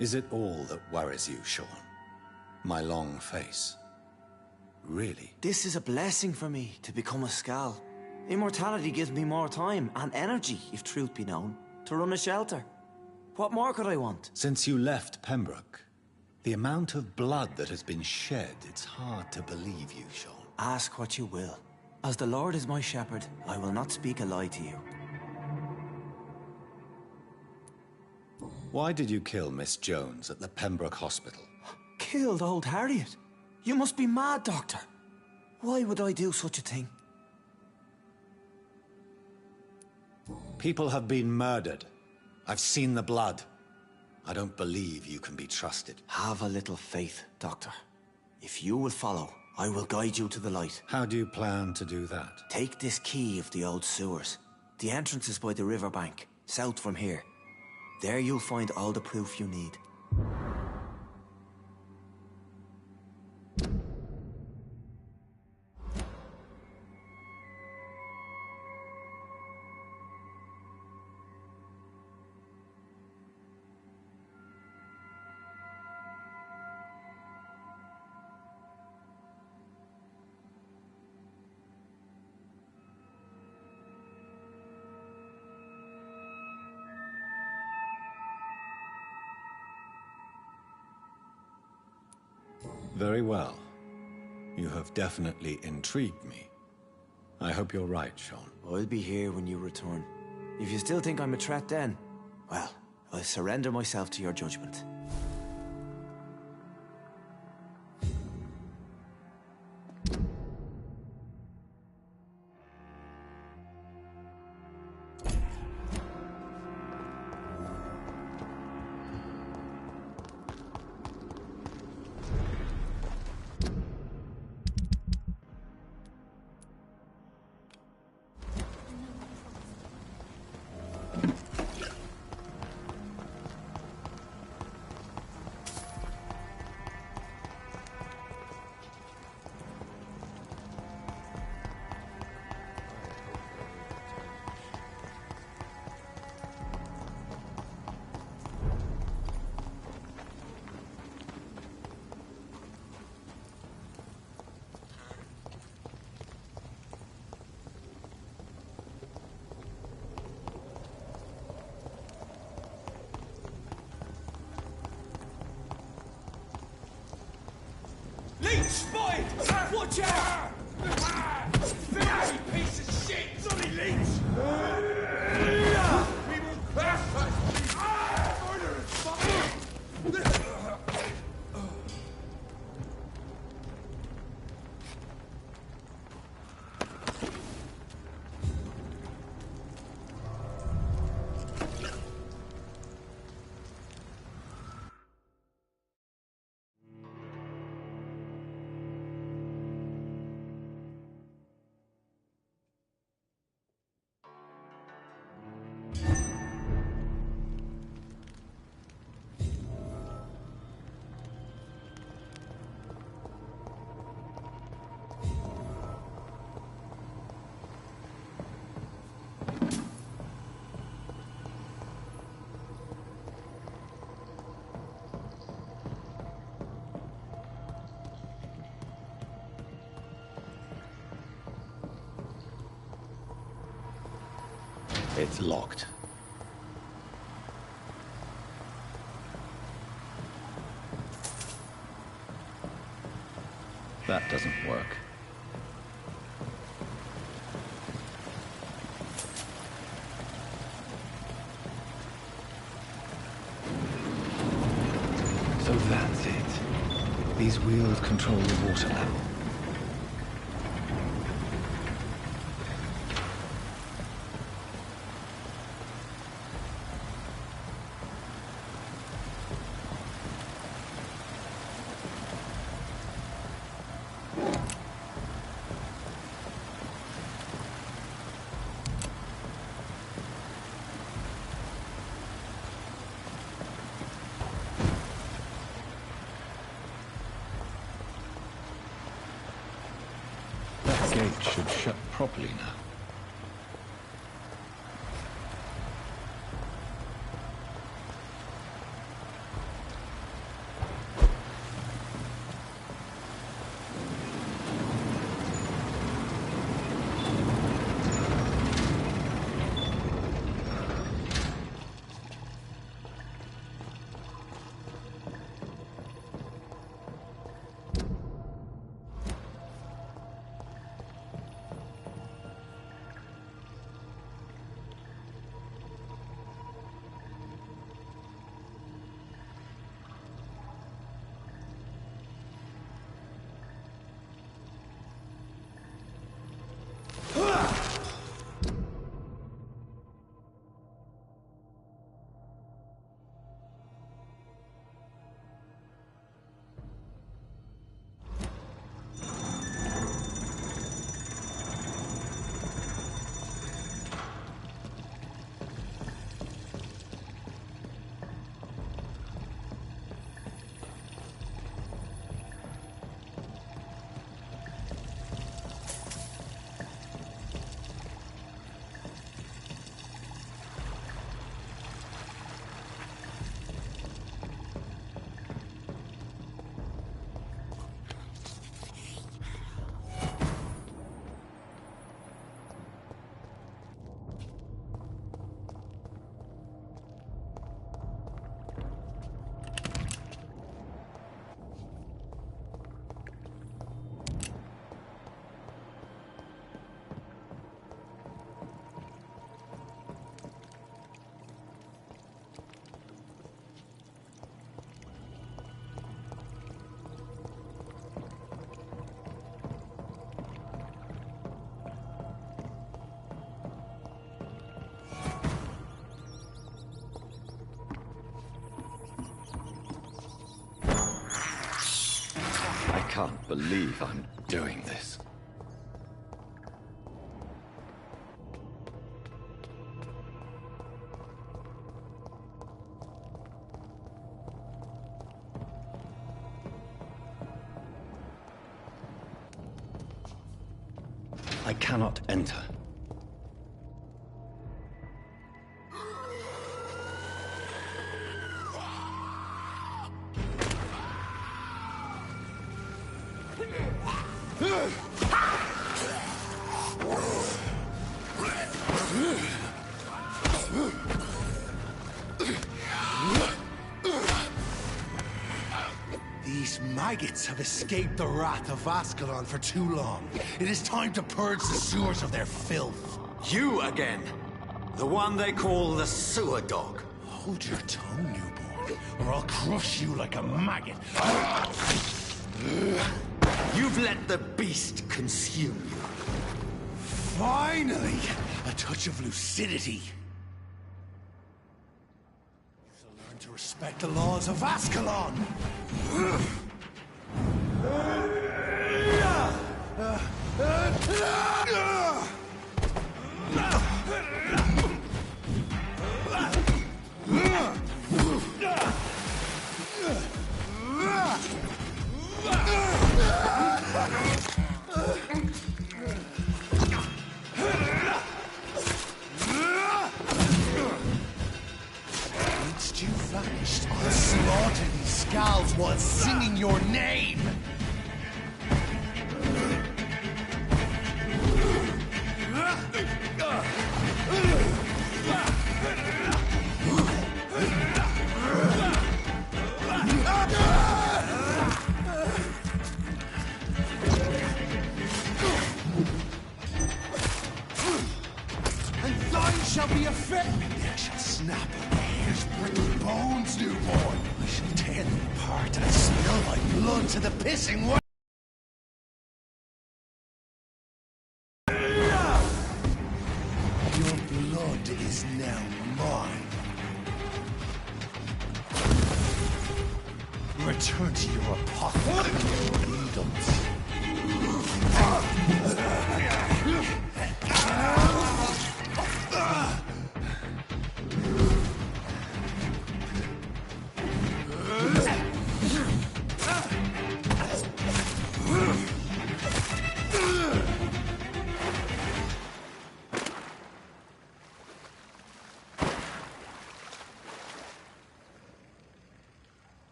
Is it all that worries you, Sean? My long face? Really? This is a blessing for me, to become a Skal. Immortality gives me more time and energy, if truth be known, to run a shelter. What more could I want? Since you left Pembroke, the amount of blood that has been shed, it's hard to believe you, Sean. Ask what you will. As the Lord is my shepherd, I will not speak a lie to you. Why did you kill Miss Jones at the Pembroke Hospital? Killed old Harriet? You must be mad, Doctor. Why would I do such a thing? People have been murdered. I've seen the blood. I don't believe you can be trusted. Have a little faith, Doctor. If you will follow, I will guide you to the light. How do you plan to do that? Take this key of the old sewers. The entrance is by the riverbank, south from here. There you'll find all the proof you need. Very well. You have definitely intrigued me. I hope you're right, Sean. I'll be here when you return. If you still think I'm a threat then, well, I'll surrender myself to your judgment. Leech spotted! Watch out! Filthy piece of shit! Bloody leech! We will crash that! Murderous! It's locked. That doesn't work. So that's it. These wheels control the water level. Gate should shut properly now. can't believe I'm doing this. I cannot enter. These maggots have escaped the wrath of Ascalon for too long. It is time to purge the sewers of their filth. You again! The one they call the sewer dog. Hold your tongue, newborn, or I'll crush you like a maggot. You've let the beast consume you. Finally! A touch of lucidity. So learn to respect the laws of Ascalon! Once you vanished, I'll slaughter these skulls while singing your name! And thine shall be a fit! Neck shall snap like hairs breaking bones, newborn! I shall tear them apart and spill my blood to the pissing well! Your blood is now mine. Return to your apothecary needles.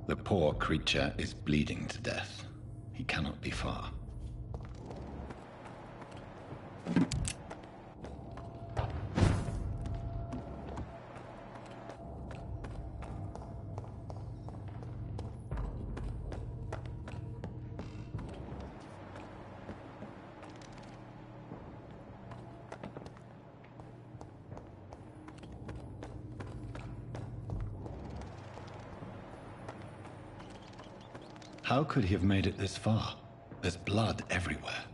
The poor creature is bleeding to death. He cannot be far. How could he have made it this far? There's blood everywhere.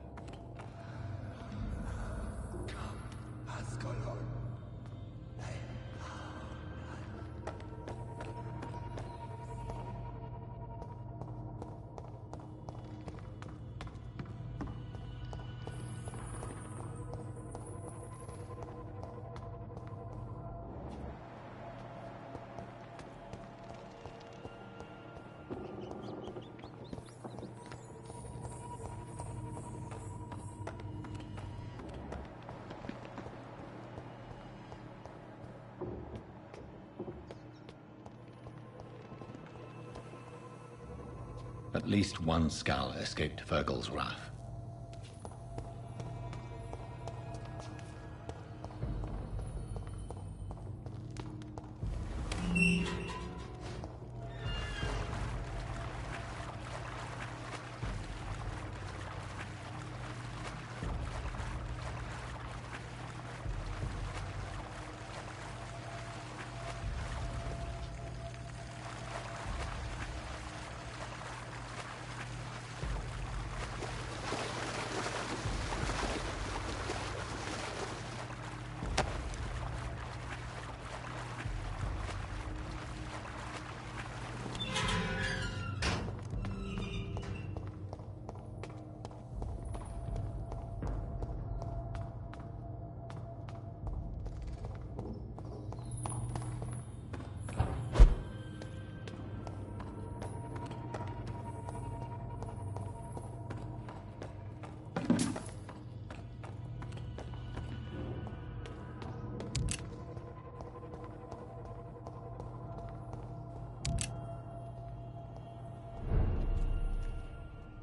At least one skull escaped Fergal's wrath.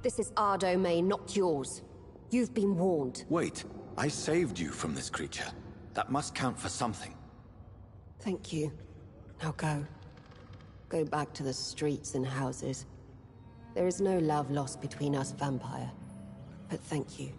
This is our domain, not yours. You've been warned. Wait, I saved you from this creature. That must count for something. Thank you. Now go. Go back to the streets and houses. There is no love lost between us, Vampire. But thank you.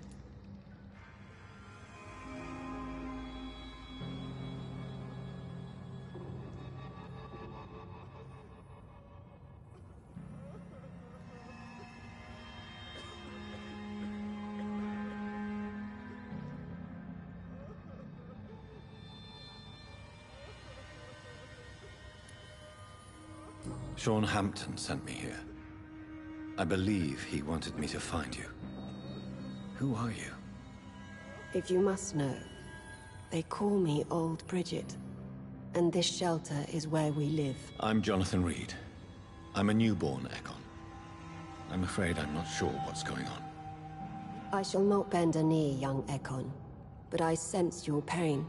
Sean Hampton sent me here. I believe he wanted me to find you. Who are you? If you must know, they call me Old Bridget. And this shelter is where we live. I'm Jonathan Reed. I'm a newborn Ekon. I'm afraid I'm not sure what's going on. I shall not bend a knee, young Ekon. But I sense your pain.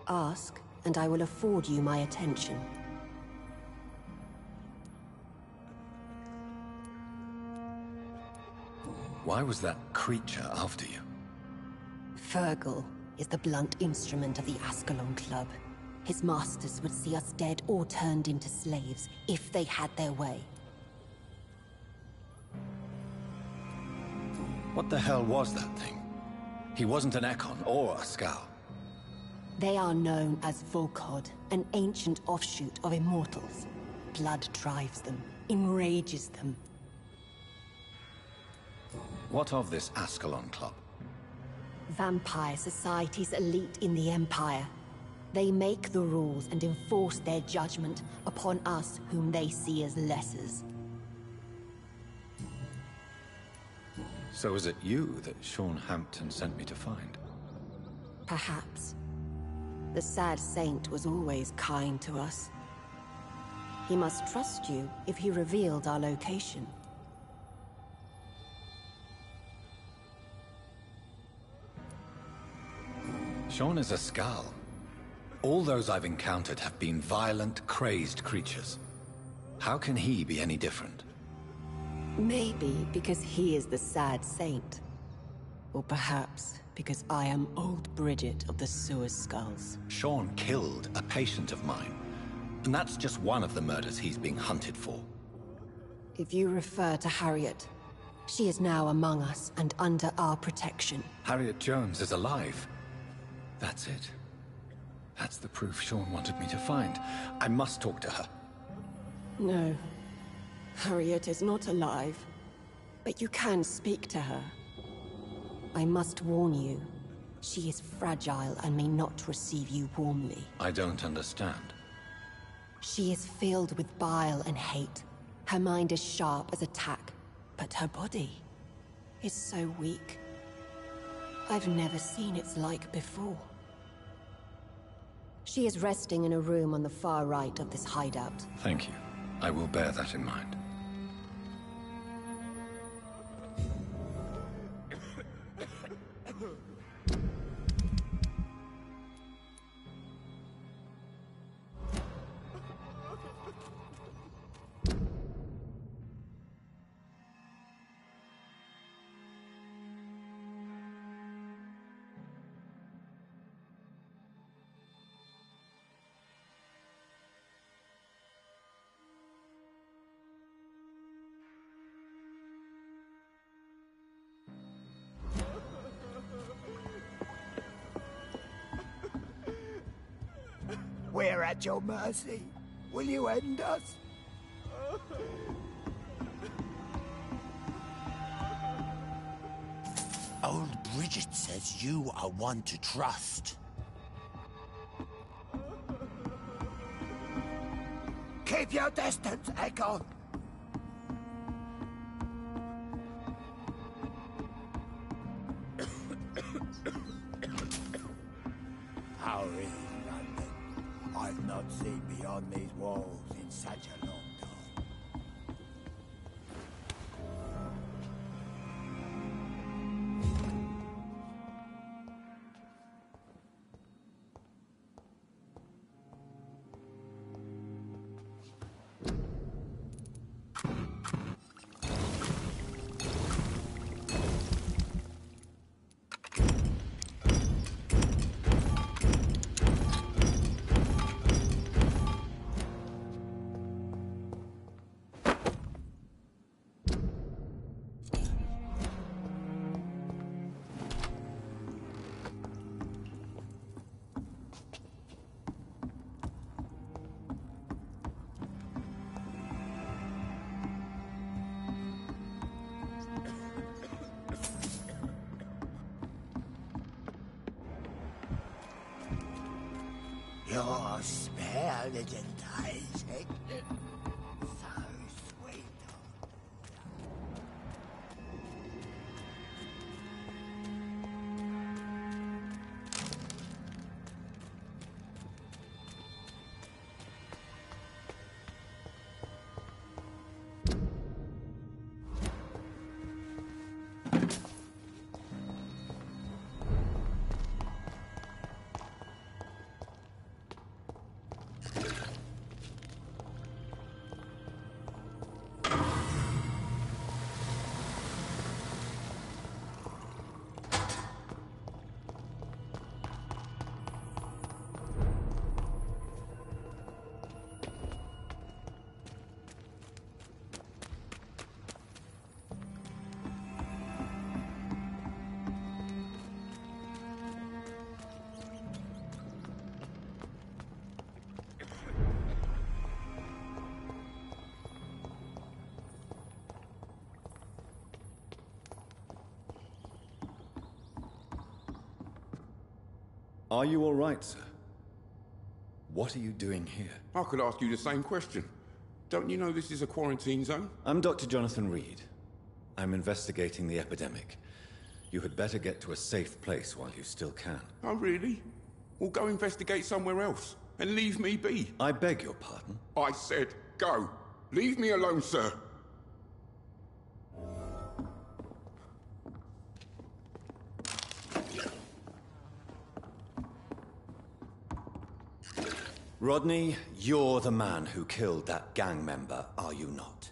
Ask, and I will afford you my attention. Why was that creature after you? Fergal is the blunt instrument of the Ascalon Club. His masters would see us dead or turned into slaves if they had their way. What the hell was that thing? He wasn't an Ekon or a Scow. They are known as Volkod, an ancient offshoot of immortals. Blood drives them, enrages them. What of this Ascalon Club? Vampire Society's elite in the Empire. They make the rules and enforce their judgment upon us whom they see as lessers. So is it you that Sean Hampton sent me to find? Perhaps. The sad saint was always kind to us. He must trust you if he revealed our location. Sean is a Skull. All those I've encountered have been violent, crazed creatures. How can he be any different? Maybe because he is the sad saint. Or perhaps because I am Old Bridget of the Sewer Skulls. Sean killed a patient of mine. And that's just one of the murders he's being hunted for. If you refer to Harriet, she is now among us and under our protection. Harriet Jones is alive. That's it. That's the proof Sean wanted me to find. I must talk to her. No. Harriet is not alive. But you can speak to her. I must warn you. She is fragile and may not receive you warmly. I don't understand. She is filled with bile and hate. Her mind is sharp as a tack, but her body is so weak. I've never seen its like before. She is resting in a room on the far right of this hideout. Thank you. I will bear that in mind. We're at your mercy. Will you end us? Old Bridget says you are one to trust. Keep your distance, Echo. How is it, London? I've not seen beyond these walls in such a long time. Your spare little Isaac. So sweet. Are you all right, sir? What are you doing here? I could ask you the same question. Don't you know this is a quarantine zone? I'm Dr. Jonathan Reed. I'm investigating the epidemic. You had better get to a safe place while you still can. Oh, really? Well, go investigate somewhere else and leave me be. I beg your pardon? I said go. Leave me alone, sir. Rodney, you're the man who killed that gang member, are you not?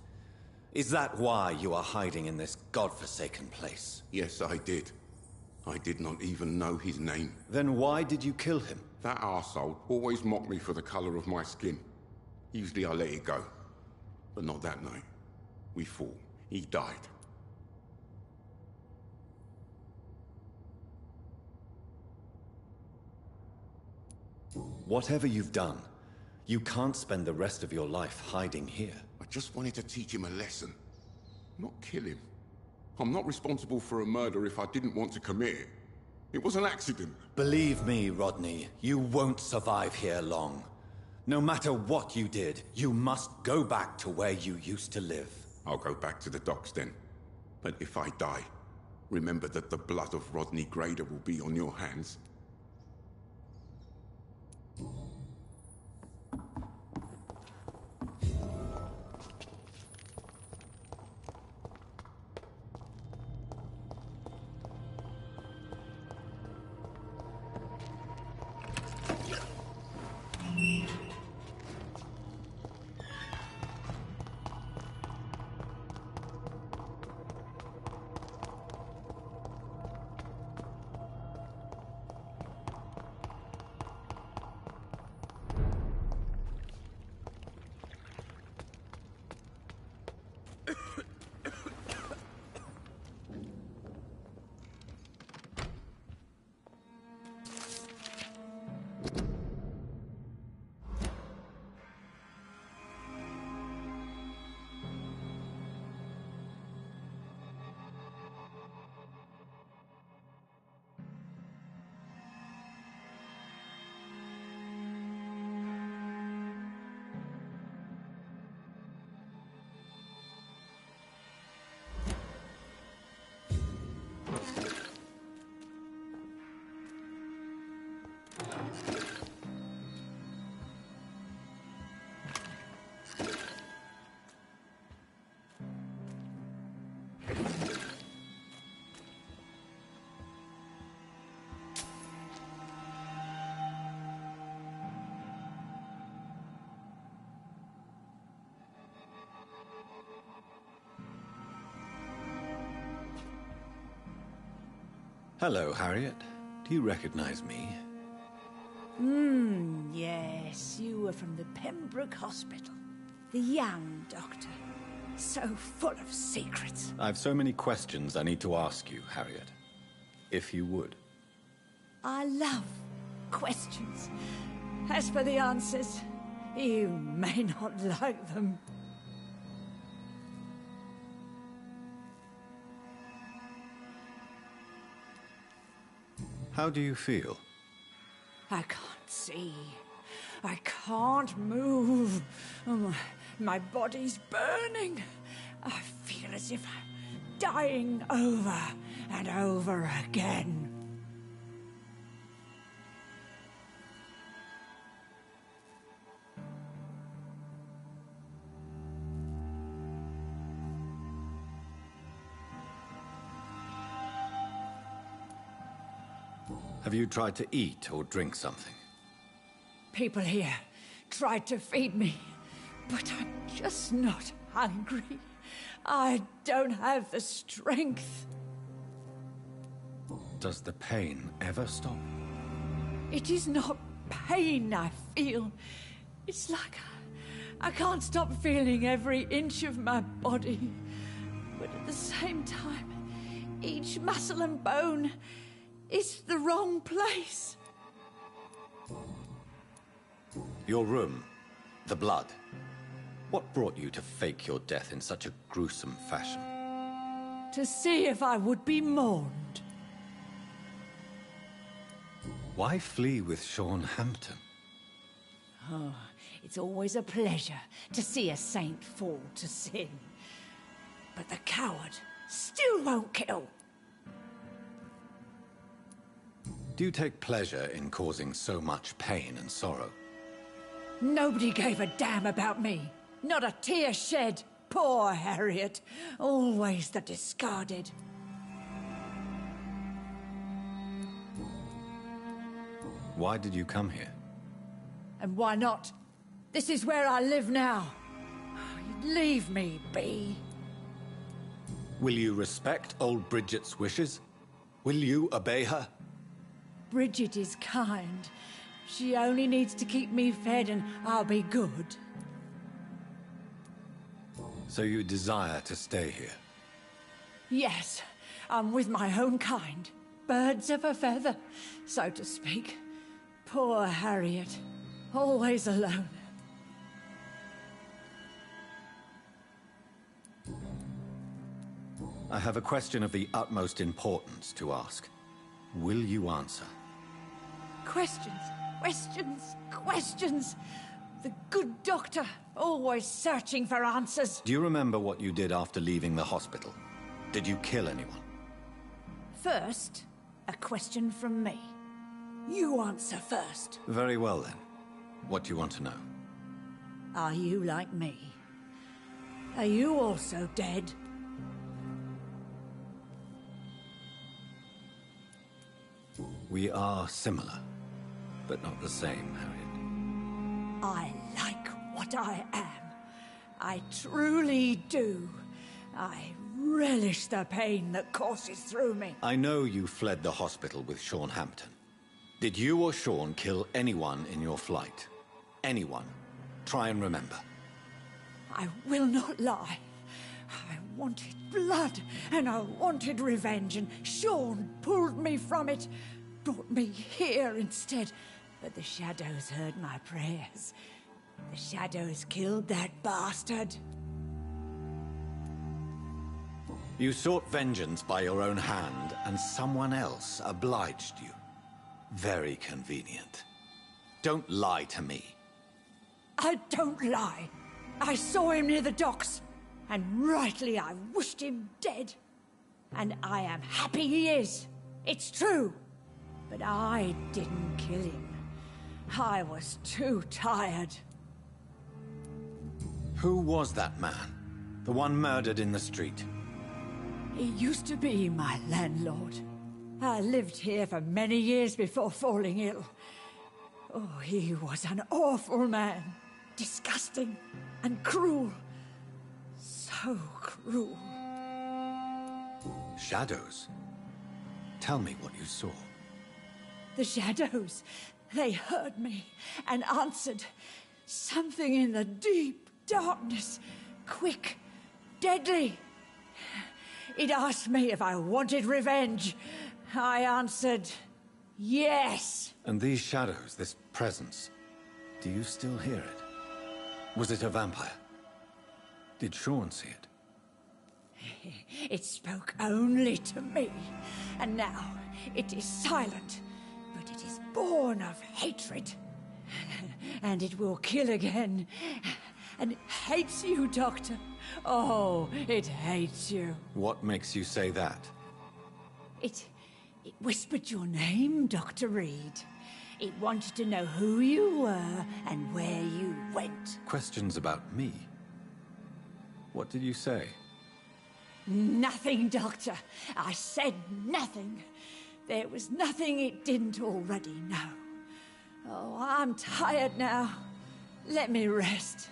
Is that why you are hiding in this godforsaken place? Yes, I did. I did not even know his name. Then why did you kill him? That arsehole always mocked me for the color of my skin. Usually I let it go. But not that night. We fought. He died. Whatever you've done, you can't spend the rest of your life hiding here. I just wanted to teach him a lesson. Not kill him. I'm not responsible for a murder if I didn't want to commit it. It was an accident. Believe me, Rodney, you won't survive here long. No matter what you did, you must go back to where you used to live. I'll go back to the docks then. But if I die, remember that the blood of Rodney Grader will be on your hands. Hello, Harriet. Do you recognize me? Yes, you were from the Pembroke Hospital. The young doctor. So full of secrets. I've so many questions I need to ask you, Harriet. If you would. I love questions. As for the answers, you may not like them. How do you feel? I can't see. I can't move. My body's burning. I feel as if I'm dying over and over again. Have you tried to eat or drink something? People here tried to feed me, but I'm just not hungry. I don't have the strength. Does the pain ever stop? It is not pain I feel. It's like I can't stop feeling every inch of my body. But at the same time, each muscle and bone is the wrong place. Your room, the blood. What brought you to fake your death in such a gruesome fashion? To see if I would be mourned. Why flee with Sean Hampton? Oh, it's always a pleasure to see a saint fall to sin. But the coward still won't kill. Do you take pleasure in causing so much pain and sorrow? Nobody gave a damn about me. Not a tear shed. Poor Harriet. Always the discarded. Why did you come here? And why not? This is where I live now. Leave me be. Will you respect old Bridget's wishes? Will you obey her? Bridget is kind. She only needs to keep me fed and I'll be good. So you desire to stay here? Yes, I'm with my own kind. Birds of a feather, so to speak. Poor Harriet. Always alone. I have a question of the utmost importance to ask. Will you answer? Questions, questions, questions. The good doctor, always searching for answers. Do you remember what you did after leaving the hospital? Did you kill anyone? First, a question from me. You answer first. Very well then. What do you want to know? Are you like me? Are you also dead? We are similar, but not the same, Harriet. I like what I am. I truly do. I relish the pain that courses through me. I know you fled the hospital with Sean Hampton. Did you or Sean kill anyone in your flight? Anyone? Try and remember. I will not lie. I wanted blood, and I wanted revenge, and Sean pulled me from it, brought me here instead. But the shadows heard my prayers. The shadows killed that bastard. You sought vengeance by your own hand, and someone else obliged you. Very convenient. Don't lie to me. I don't lie. I saw him near the docks, and rightly I wished him dead. And I am happy he is. It's true. But I didn't kill him. I was too tired. Who was that man? The one murdered in the street? He used to be my landlord. I lived here for many years before falling ill. Oh, he was an awful man. Disgusting and cruel. So cruel. Shadows? Tell me what you saw. The shadows, they heard me and answered. Something in the deep darkness, quick, deadly. It asked me if I wanted revenge. I answered, yes. And these shadows, this presence, do you still hear it? Was it a vampire? Did Sean see it? It spoke only to me, and now it is silent, but it is born of hatred. And it will kill again. And it hates you, Doctor. Oh, it hates you. What makes you say that? It whispered your name, Dr. Reed. It wanted to know who you were and where you went. Questions about me? What did you say? Nothing, Doctor. I said nothing. There was nothing it didn't already know. Oh, I'm tired now. Let me rest.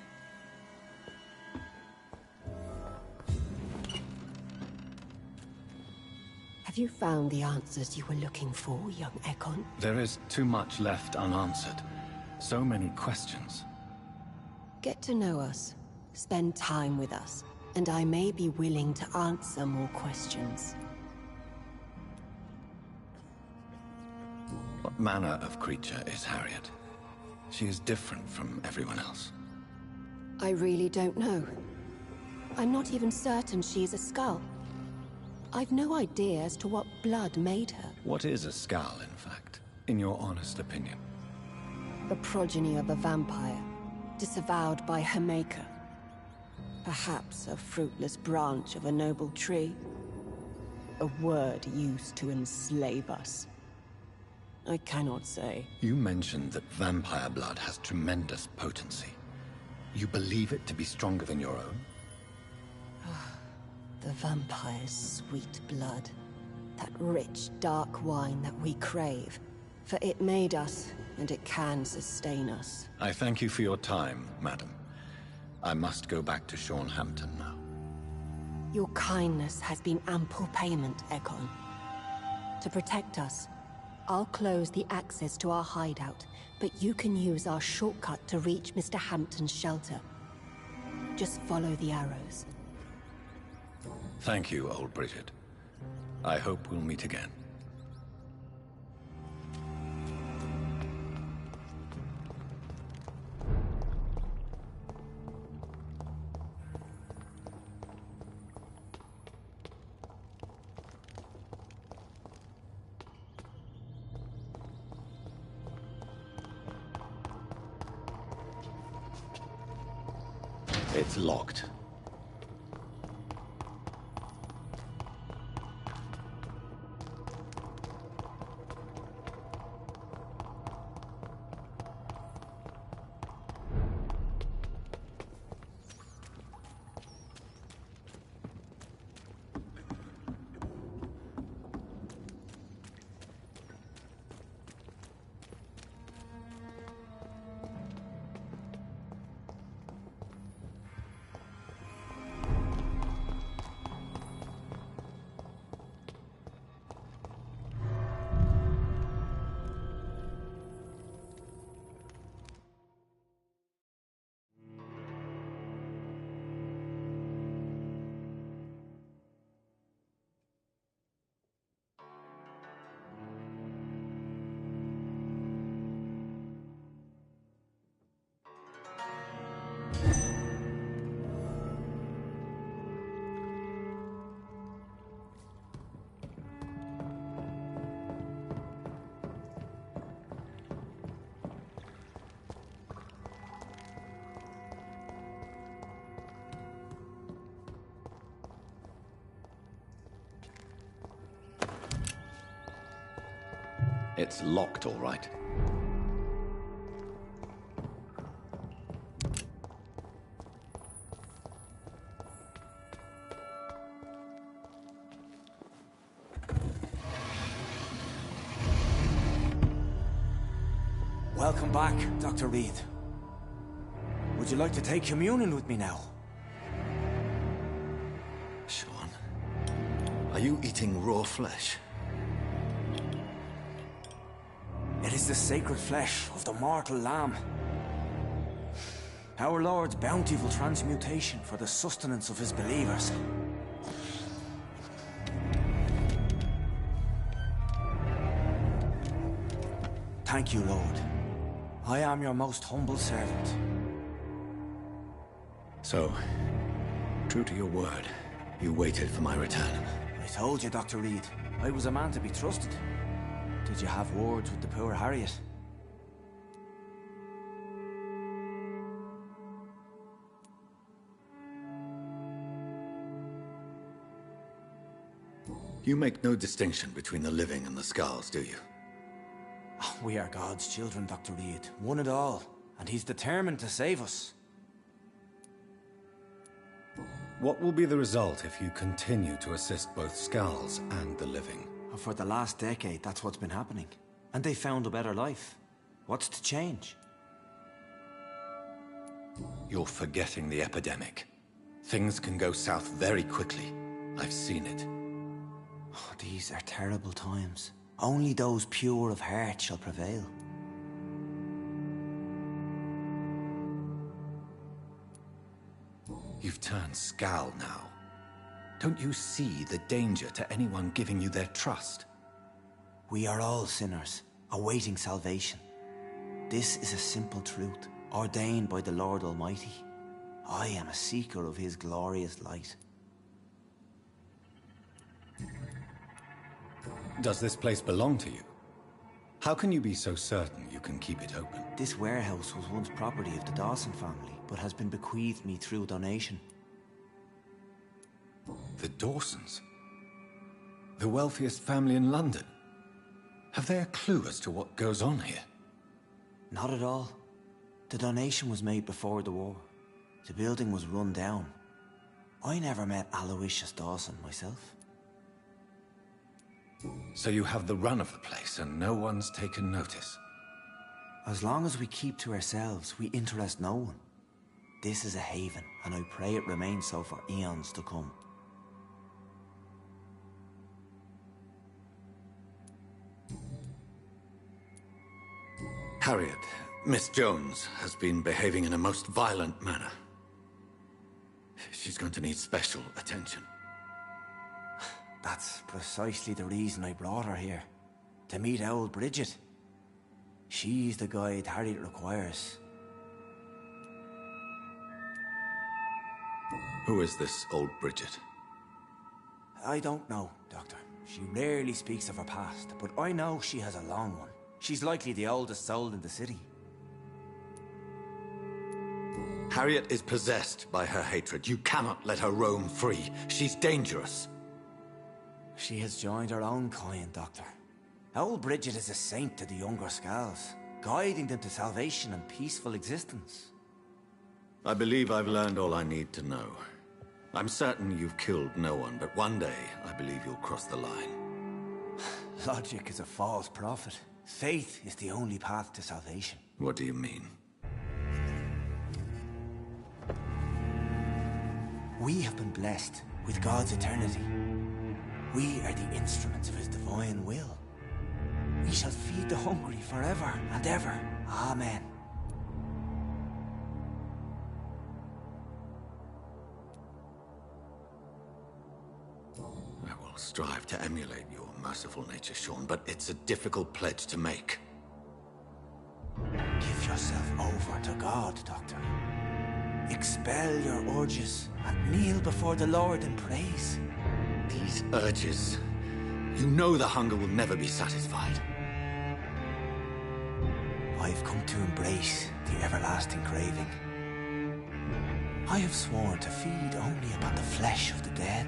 Have you found the answers you were looking for, young Ekon? There is too much left unanswered. So many questions. Get to know us. Spend time with us. And I may be willing to answer more questions. What manner of creature is Harriet? She is different from everyone else. I really don't know. I'm not even certain she's a skull. I've no idea as to what blood made her. What is a skull, in fact, in your honest opinion? The progeny of a vampire, disavowed by her maker. Perhaps a fruitless branch of a noble tree. A word used to enslave us. I cannot say. You mentioned that vampire blood has tremendous potency. You believe it to be stronger than your own? The vampire's sweet blood. That rich, dark wine that we crave. For it made us, and it can sustain us. I thank you for your time, madam. I must go back to Sean Hampton now. Your kindness has been ample payment, Ekon. To protect us, I'll close the access to our hideout, but you can use our shortcut to reach Mr. Hampton's shelter. Just follow the arrows. Thank you, old Bridget. I hope we'll meet again. It's locked. It's locked, all right. Welcome back, Dr. Reed. Would you like to take communion with me now? Sean, are you eating raw flesh? is the sacred flesh of the mortal lamb. Our Lord's bountiful transmutation for the sustenance of his believers. Thank you, Lord. I am your most humble servant. So, true to your word, you waited for my return. I told you, Dr. Reed, I was a man to be trusted. Did you have words with the poor Harriet? You make no distinction between the living and the Skulls, do you? Oh, we are God's children, Dr. Reed. One and all. And he's determined to save us. What will be the result if you continue to assist both Skulls and the living? For the last decade, that's what's been happening. And they found a better life. What's to change? You're forgetting the epidemic. Things can go south very quickly. I've seen it. Oh, these are terrible times. Only those pure of heart shall prevail. You've turned Skal now. Don't you see the danger to anyone giving you their trust? We are all sinners, awaiting salvation. This is a simple truth, ordained by the Lord Almighty. I am a seeker of his glorious light. Does this place belong to you? How can you be so certain you can keep it open? This warehouse was once property of the Dawson family, but has been bequeathed me through donation. The Dawsons? The wealthiest family in London? Have they a clue as to what goes on here? Not at all. The donation was made before the war. The building was run down. I never met Aloysius Dawson myself. So you have the run of the place and no one's taken notice? As long as we keep to ourselves, we interest no one. This is a haven, and I pray it remains so for eons to come. Harriet, Miss Jones has been behaving in a most violent manner. She's going to need special attention. That's precisely the reason I brought her here. To meet old Bridget. She's the guide Harriet requires. Who is this old Bridget? I don't know, Doctor. She rarely speaks of her past, but I know she has a long one. She's likely the oldest soul in the city. Harriet is possessed by her hatred. You cannot let her roam free. She's dangerous. She has joined her own kind, Doctor. Old Bridget is a saint to the younger Skulls, guiding them to salvation and peaceful existence. I believe I've learned all I need to know. I'm certain you've killed no one, but one day I believe you'll cross the line. Logic is a false prophet. Faith is the only path to salvation. What do you mean? We have been blessed with God's eternity. We are the instruments of his divine will. We shall feed the hungry forever and ever. Amen. I will strive to emulate your merciful nature, Sean, but it's a difficult pledge to make. Give yourself over to God, Doctor. Expel your urges and kneel before the Lord in praise. These urges. You know the hunger will never be satisfied. I've come to embrace the everlasting craving. I have sworn to feed only upon the flesh of the dead.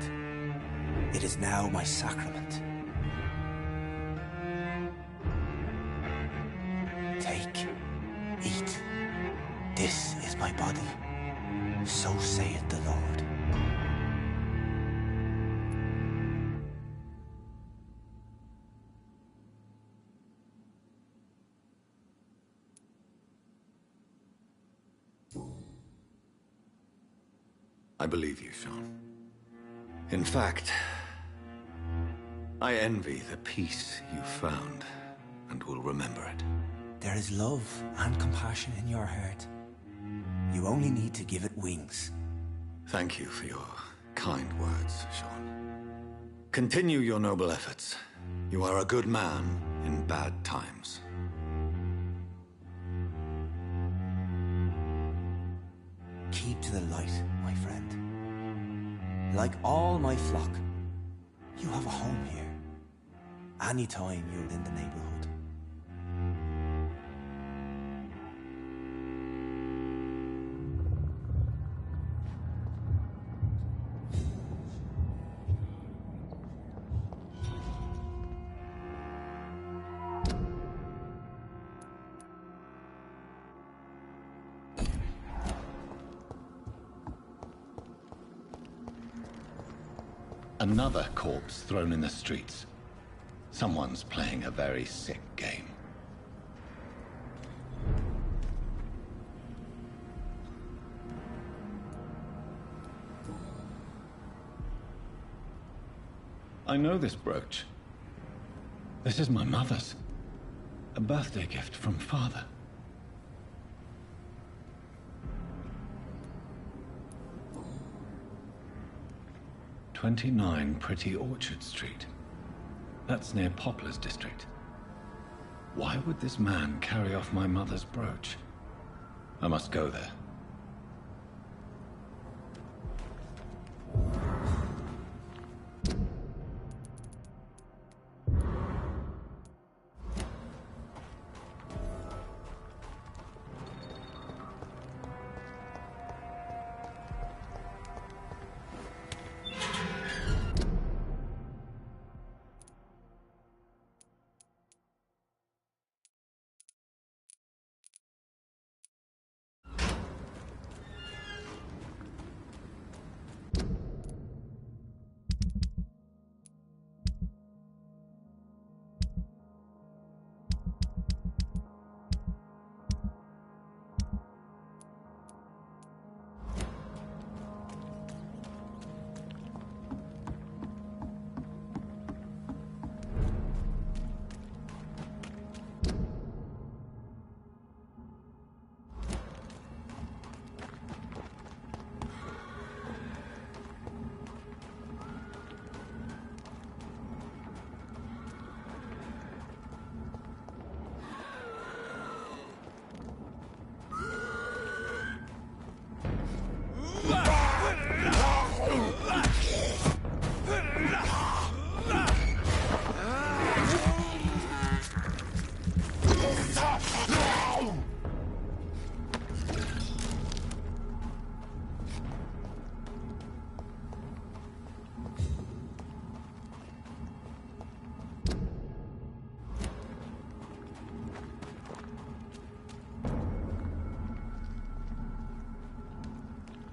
It is now my sacrament. Take, eat. This is my body. So saith the Lord. I believe you, Sean. In fact, I envy the peace you found, and will remember it. There is love and compassion in your heart. You only need to give it wings. Thank you for your kind words, Sean. Continue your noble efforts. You are a good man in bad times. Keep to the light, my friend. Like all my flock, you have a home here. Anytime you're in the neighborhood. Another corpse thrown in the streets. Someone's playing a very sick game. I know this brooch. This is my mother's. A birthday gift from father. "29 Pretty Orchard Street. That's near Poplar's district. Why would this man carry off my mother's brooch? I must go there.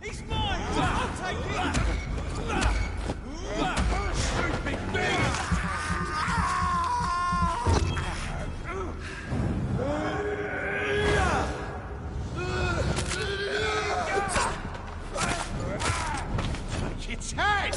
He's mine! I'll take it! Stupid bitch! Take its head!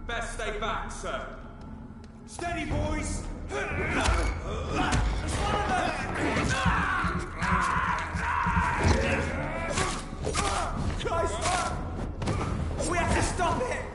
Best stay back, sir. Steady, boys! Christ! We have to stop it!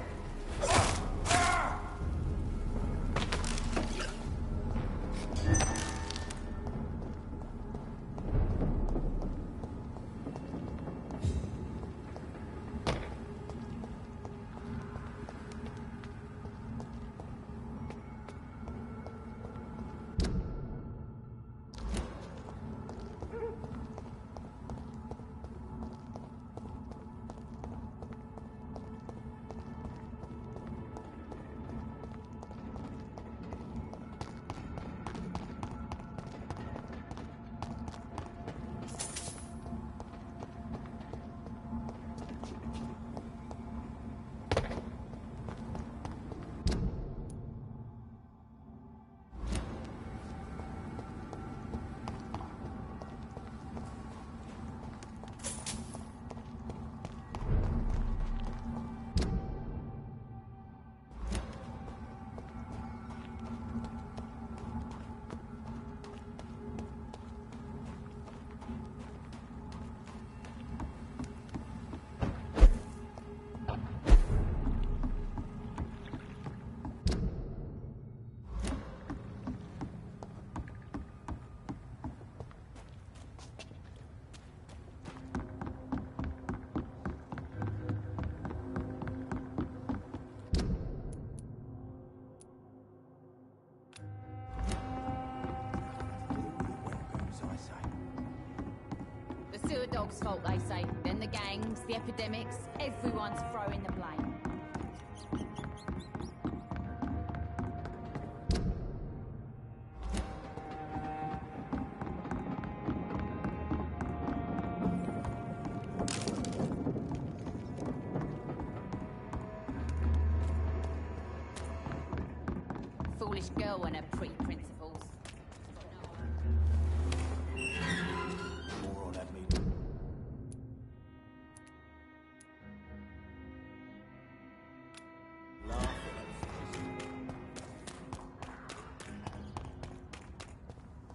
dog's fault, they say. Then the gangs, the epidemics, everyone's throwing the blame. Foolish girl and her pretty principles. More on that meeting.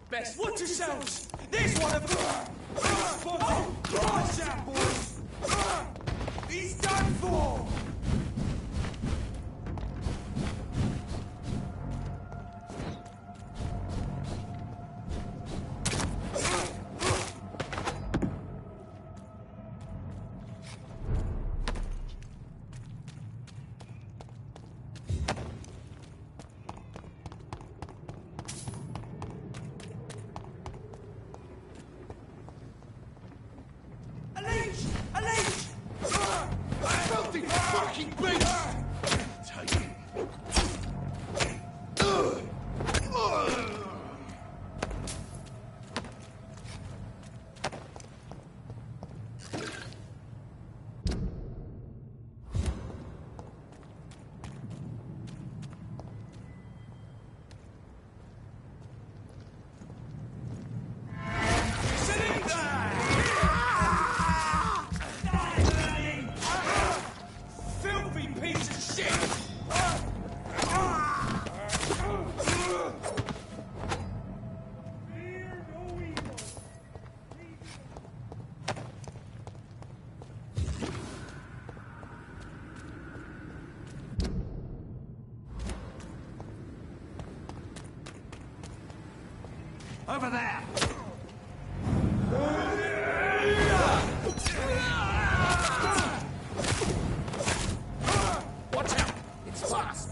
Best watch yourselves! There's one of them! Oh, watch out, boys! He's done for! Filthy fucking beast! Take it. Filthy piece of shit! Over there! Watch out! It's fast!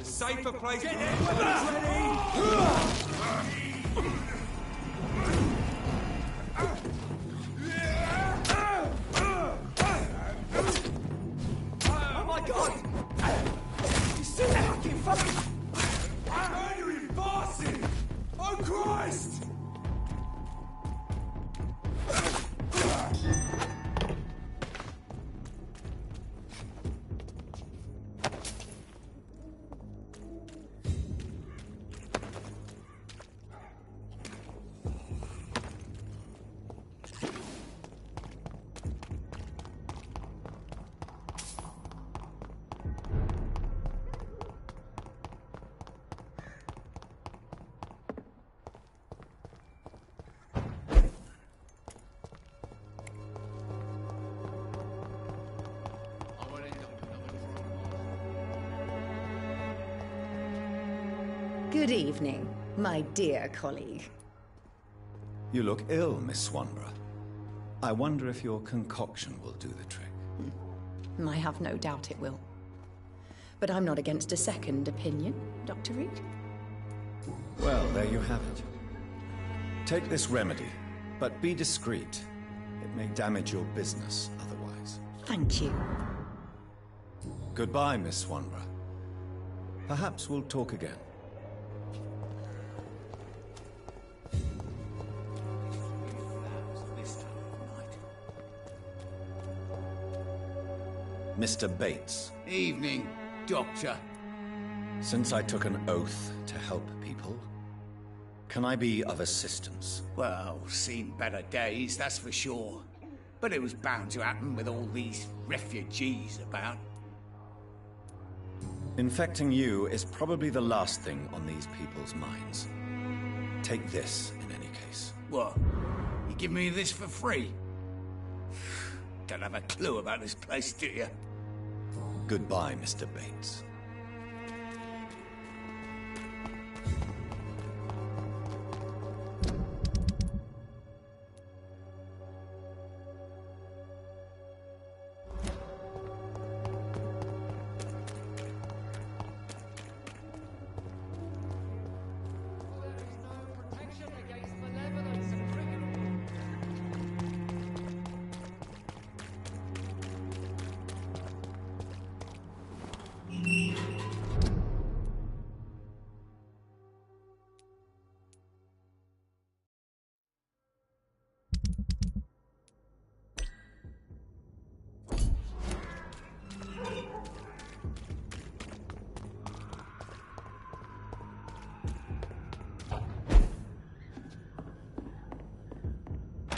Safer place. Get weapons ready! Oh my god! You see that fucking fucking murdering bastard! Oh Christ! Good evening, my dear colleague. You look ill, Miss Swanborough. I wonder if your concoction will do the trick. I have no doubt it will. But I'm not against a second opinion, Dr. Reed. Well, there you have it. Take this remedy, but be discreet. It may damage your business otherwise. Thank you. Goodbye, Miss Swanborough. Perhaps we'll talk again. Mr. Bates. Evening, Doctor. Since I took an oath to help people, can I be of assistance? Well, seen better days, that's for sure. But it was bound to happen with all these refugees about. Infecting you is probably the last thing on these people's minds. Take this, in any case. What? You give me this for free? Don't have a clue about this place, do you? Goodbye, Mr. Bates.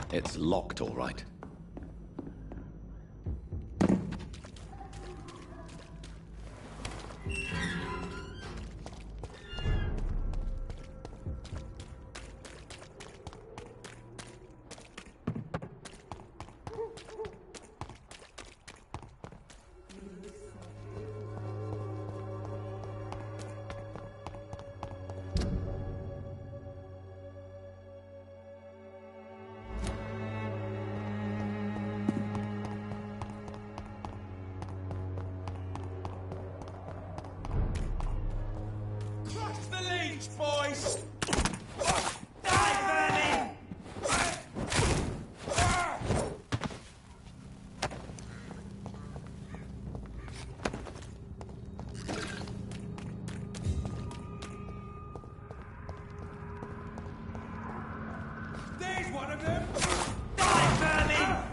It's locked, all right. Crush the leech, boys! Die, Vermin! There's one of them! Die, Vermin!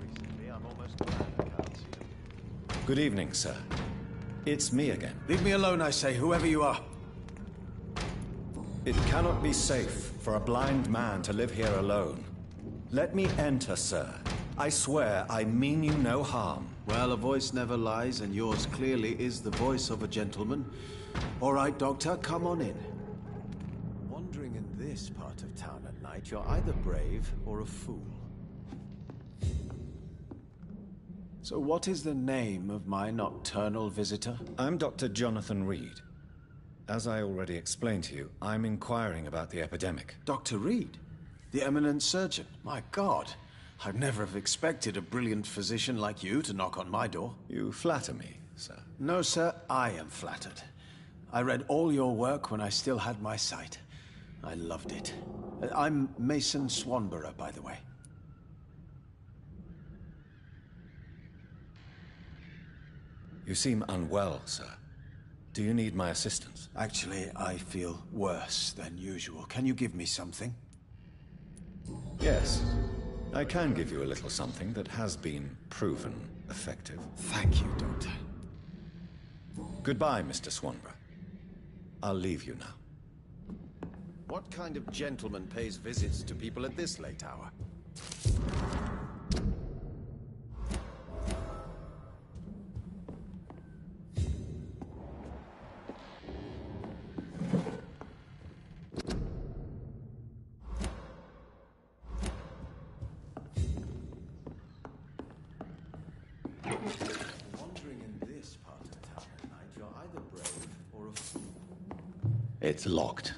Recently, I'm almost glad. Good evening, sir. It's me again. Leave me alone, I say, whoever you are. It cannot be safe for a blind man to live here alone. Let me enter, sir. I swear I mean you no harm. Well, a voice never lies, and yours clearly is the voice of a gentleman. All right, Doctor, come on in. Wandering in this part of town at night, you're either brave or a fool. So what is the name of my nocturnal visitor? I'm Dr. Jonathan Reed. As I already explained to you, I'm inquiring about the epidemic. Dr. Reed? The eminent surgeon? My God, I'd never have expected a brilliant physician like you to knock on my door. You flatter me, sir. No, sir, I am flattered. I read all your work when I still had my sight. I loved it. I'm Mason Swanborough, by the way. You seem unwell, sir. Do you need my assistance? Actually, I feel worse than usual. Can you give me something? Yes. I can give you a little something that has been proven effective. Thank you, Doctor. Goodbye, Mr. Swanborough. I'll leave you now. What kind of gentleman pays visits to people at this late hour? It's locked.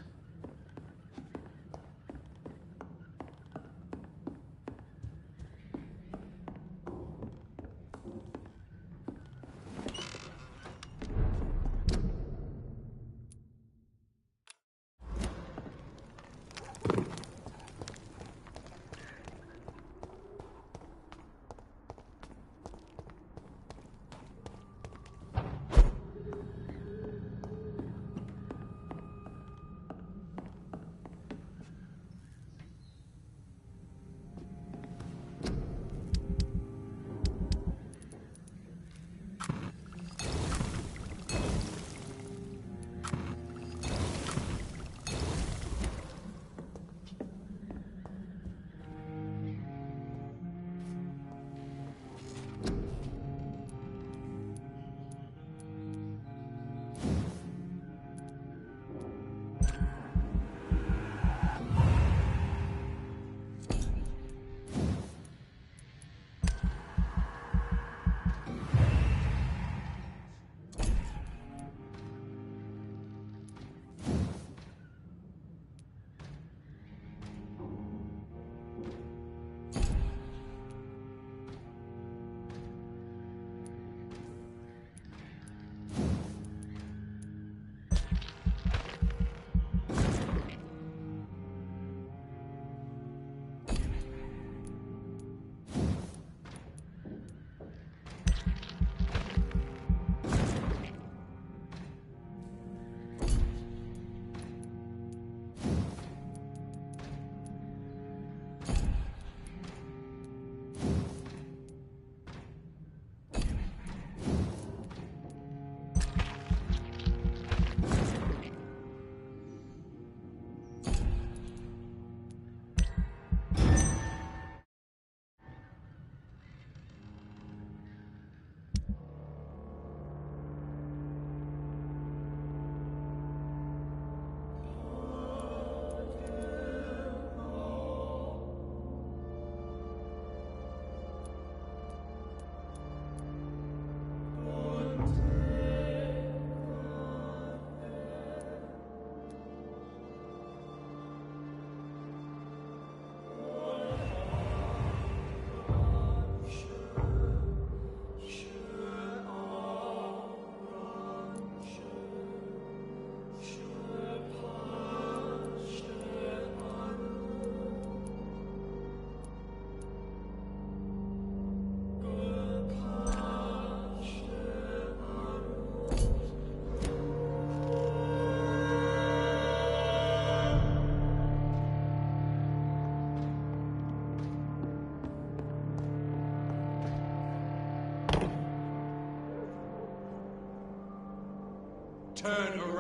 Turn around.